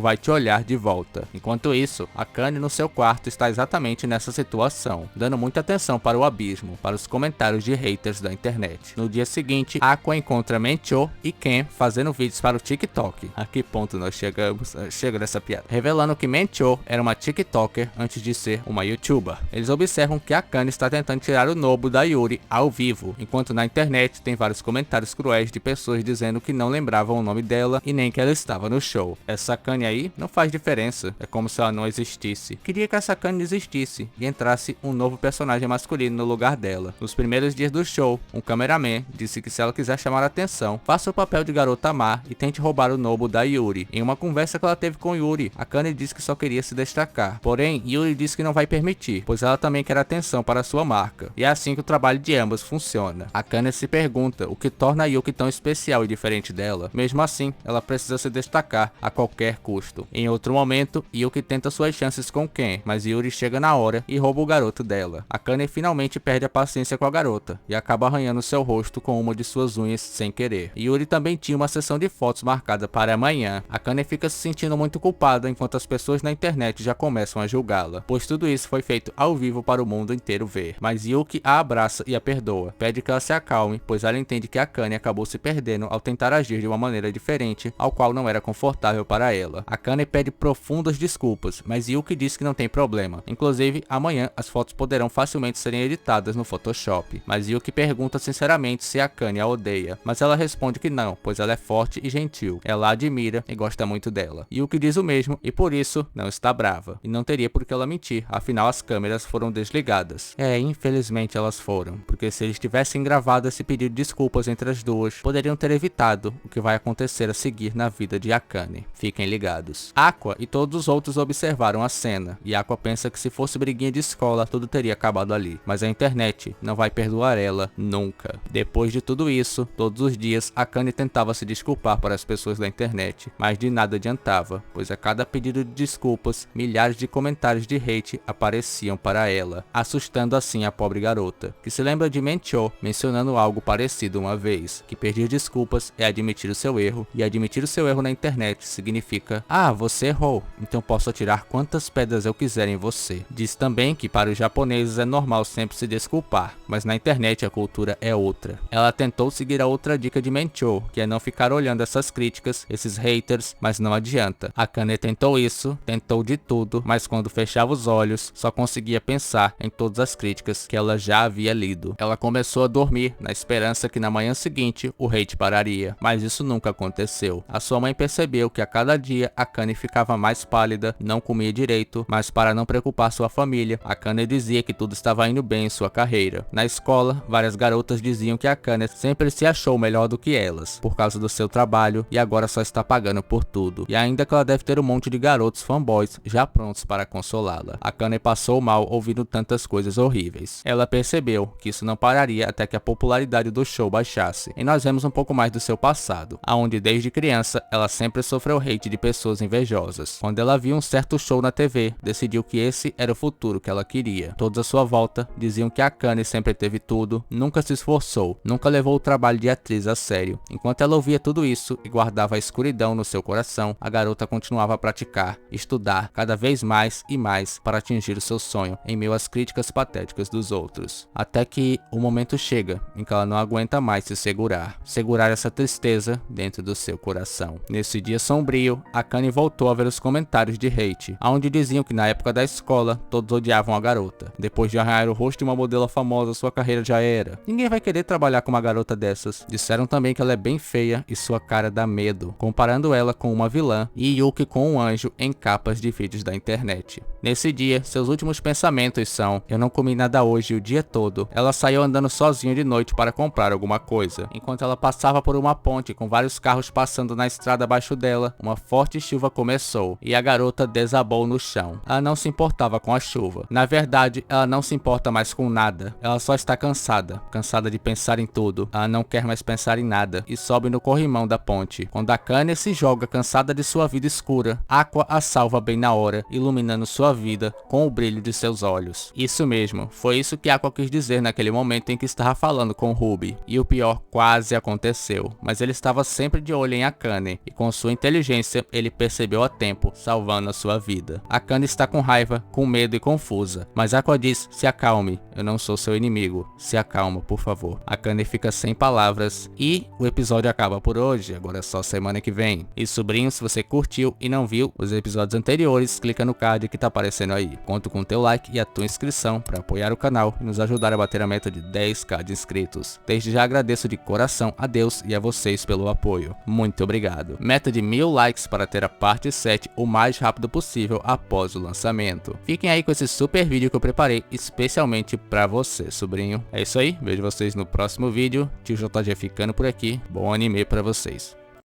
vai te olhar de volta. Enquanto isso, Akane no seu quarto está exatamente nessa situação, dando muita atenção para o abismo, para os comentários de haters da internet. No dia seguinte, Aqua encontra Mencho e Ken fazendo vídeos para o TikTok. A que ponto nós chegamos? Chega dessa piada. Revelando que Mencho era uma TikToker antes de ser uma YouTuber. Eles observam que Akane está tentando tirar o Nobu da Yuri ao vivo, enquanto na internet tem vários comentários cruéis de pessoas dizendo que não lembravam o nome dela e nem que ela estava no show. Essa Akane aí não faz diferença, é como se ela não existisse. Queria que essa Akane existisse e entrasse um novo personagem masculino no lugar dela. Nos primeiros dias do show, um cameraman disse que se ela quiser chamar a atenção, faça o papel de garota má e tente roubar o Nobu da Yuri. Em uma conversa que ela teve com Yuri, Akane disse que só queria se destacar. Porém, Yuri disse que não vai permitir, pois ela também quer atenção para sua marca. E é assim que o trabalho de ambas funciona. Akane se pergunta o que torna a Yuki tão especial e diferente dela. Mesmo assim, ela precisa se destacar a qualquer custo. Em outro momento, Yuki tenta suas chances com Ken, mas Yuri chega na hora e rouba o garoto dela. Akane finalmente perde a paciência com a garota e acaba arranhando seu rosto com uma de suas unhas sem querer. Yuri também tinha uma sessão de fotos marcada para amanhã. Akane fica se sentindo muito culpada enquanto as pessoas na internet já começam a julgá-la, pois tudo isso foi feito ao vivo para o mundo inteiro ver. Mas Yuki a abraça e a perdoa, pede que ela se acalme, pois ela entende que Akane acabou se perdendo ao tentar agir de uma maneira diferente, ao qual não era confortável para ela. Akane pede profundas desculpas, mas Yuki diz que não tem problema. Inclusive, amanhã as fotos poderão facilmente serem editadas no Photoshop. Mas Yuki pergunta sinceramente se Akane a odeia, mas ela responde que não, pois ela é forte e gentil. Ela a admira e gosta muito dela. Yuki diz o mesmo e por isso não está brava. E não teria por que ela mentir, afinal as câmeras foram desligadas. Infelizmente elas foram, porque se eles tivessem gravado esse pedido de desculpas entre as duas, poderiam ter evitado o que vai acontecer a seguir na vida de Akane. Fiquem ligados. Aqua e todos os outros observaram a cena, e Aqua pensa que se fosse briguinha de escola, tudo teria acabado ali. Mas a internet não vai perdoar ela nunca. Depois de tudo isso, todos os dias, Akane tentava se desculpar para as pessoas da internet, mas de nada adiantava, pois a cada pedido de desculpas, milhares de comentários de hate apareciam para ela, assustando assim a pobre garota, que se lembra de Mencho mencionando algo parecido uma vez, que pedir desculpas é admitir o seu erro, e admitir o seu erro na internet significa: ah, você errou, então posso atirar quantas pedras eu quiser em você. Diz também que para os japoneses é normal sempre se desculpar, mas na internet a cultura é outra. Ela tentou seguir a outra dica de Mencho, que é não ficar olhando essas críticas, esses haters, mas não adianta. Akane tentou isso, tentou de tudo, mas quando fechava os olhos, só conseguia pensar em todas as críticas que ela já havia lido. Ela começou a dormir na esperança que na manhã seguinte o hate pararia, mas isso nunca aconteceu. A sua mãe percebeu que a cada dia Akane ficava mais pálida, não comia direito, mas para não preocupar sua família, Akane dizia que tudo estava indo bem em sua carreira. Na escola, várias garotas diziam que Akane sempre se achou melhor do que elas, por causa do seu trabalho, e agora só está pagando por tudo. E ainda que ela deve ter um monte de garotos fanboys já prontos para consolá-la. Akane passou mal ouvindo tantas coisas horríveis. Ela percebeu que isso não pararia até que a popularidade do show baixasse, e nós vemos um pouco mais do seu passado, aonde desde criança ela sempre sofreu hate de pessoas invejosas. Quando ela viu um certo show na TV, decidiu que esse era o futuro que ela queria. Todos à sua volta diziam que Akane sempre teve tudo, nunca se esforçou, nunca levou o trabalho de atriz a sério. Enquanto ela ouvia tudo isso e guardava a escuridão no seu coração, a garota continuava a praticar, estudar cada vez mais e mais para atingir o seu sonho, em meio às críticas patéticas dos outros. Até que o momento chega em que ela não aguenta mais se segurar essa tristeza dentro do seu coração. atenção. Nesse dia sombrio, Akane voltou a ver os comentários de hate, onde diziam que na época da escola, todos odiavam a garota. Depois de arranhar o rosto de uma modelo famosa, sua carreira já era. Ninguém vai querer trabalhar com uma garota dessas. Disseram também que ela é bem feia e sua cara dá medo, comparando ela com uma vilã e Yuki com um anjo em capas de vídeos da internet. Nesse dia, seus últimos pensamentos são: eu não comi nada hoje o dia todo. Ela saiu andando sozinha de noite para comprar alguma coisa. Enquanto ela passava por uma ponte com vários carros passando na estrada abaixo dela, uma forte chuva começou e a garota desabou no chão. Ela não se importava com a chuva. Na verdade, ela não se importa mais com nada. Ela só está cansada de pensar em tudo. Ela não quer mais pensar em nada e sobe no corrimão da ponte. Quando Akane se joga cansada de sua vida escura, Aqua a salva bem na hora, iluminando sua vida com o brilho de seus olhos. Isso mesmo, foi isso que Aqua quis dizer naquele momento em que estava falando com Ruby. E o pior quase aconteceu, mas ele estava sempre de olho em Akane e com sua inteligência ele percebeu a tempo, salvando a sua vida. Akane está com raiva, com medo e confusa, mas Aqua diz: se acalme, eu não sou seu inimigo, se acalma, por favor. Akane fica sem palavras e o episódio acaba por hoje, agora é só semana que vem. E sobrinho, se você curtiu e não viu os episódios anteriores, clica no card que tá aparecendo aí. Conto com teu like e a tua inscrição para apoiar o canal e nos ajudar a bater a meta de 10k de inscritos. Desde já agradeço de coração a Deus e a vocês pelo apoio. Muito obrigado. Meta de 1000 likes para ter a parte 7 o mais rápido possível após o lançamento. Fiquem aí com esse super vídeo que eu preparei especialmente para você, sobrinho. É isso aí, vejo vocês no próximo vídeo. Tio JG ficando por aqui. Bom anime para vocês.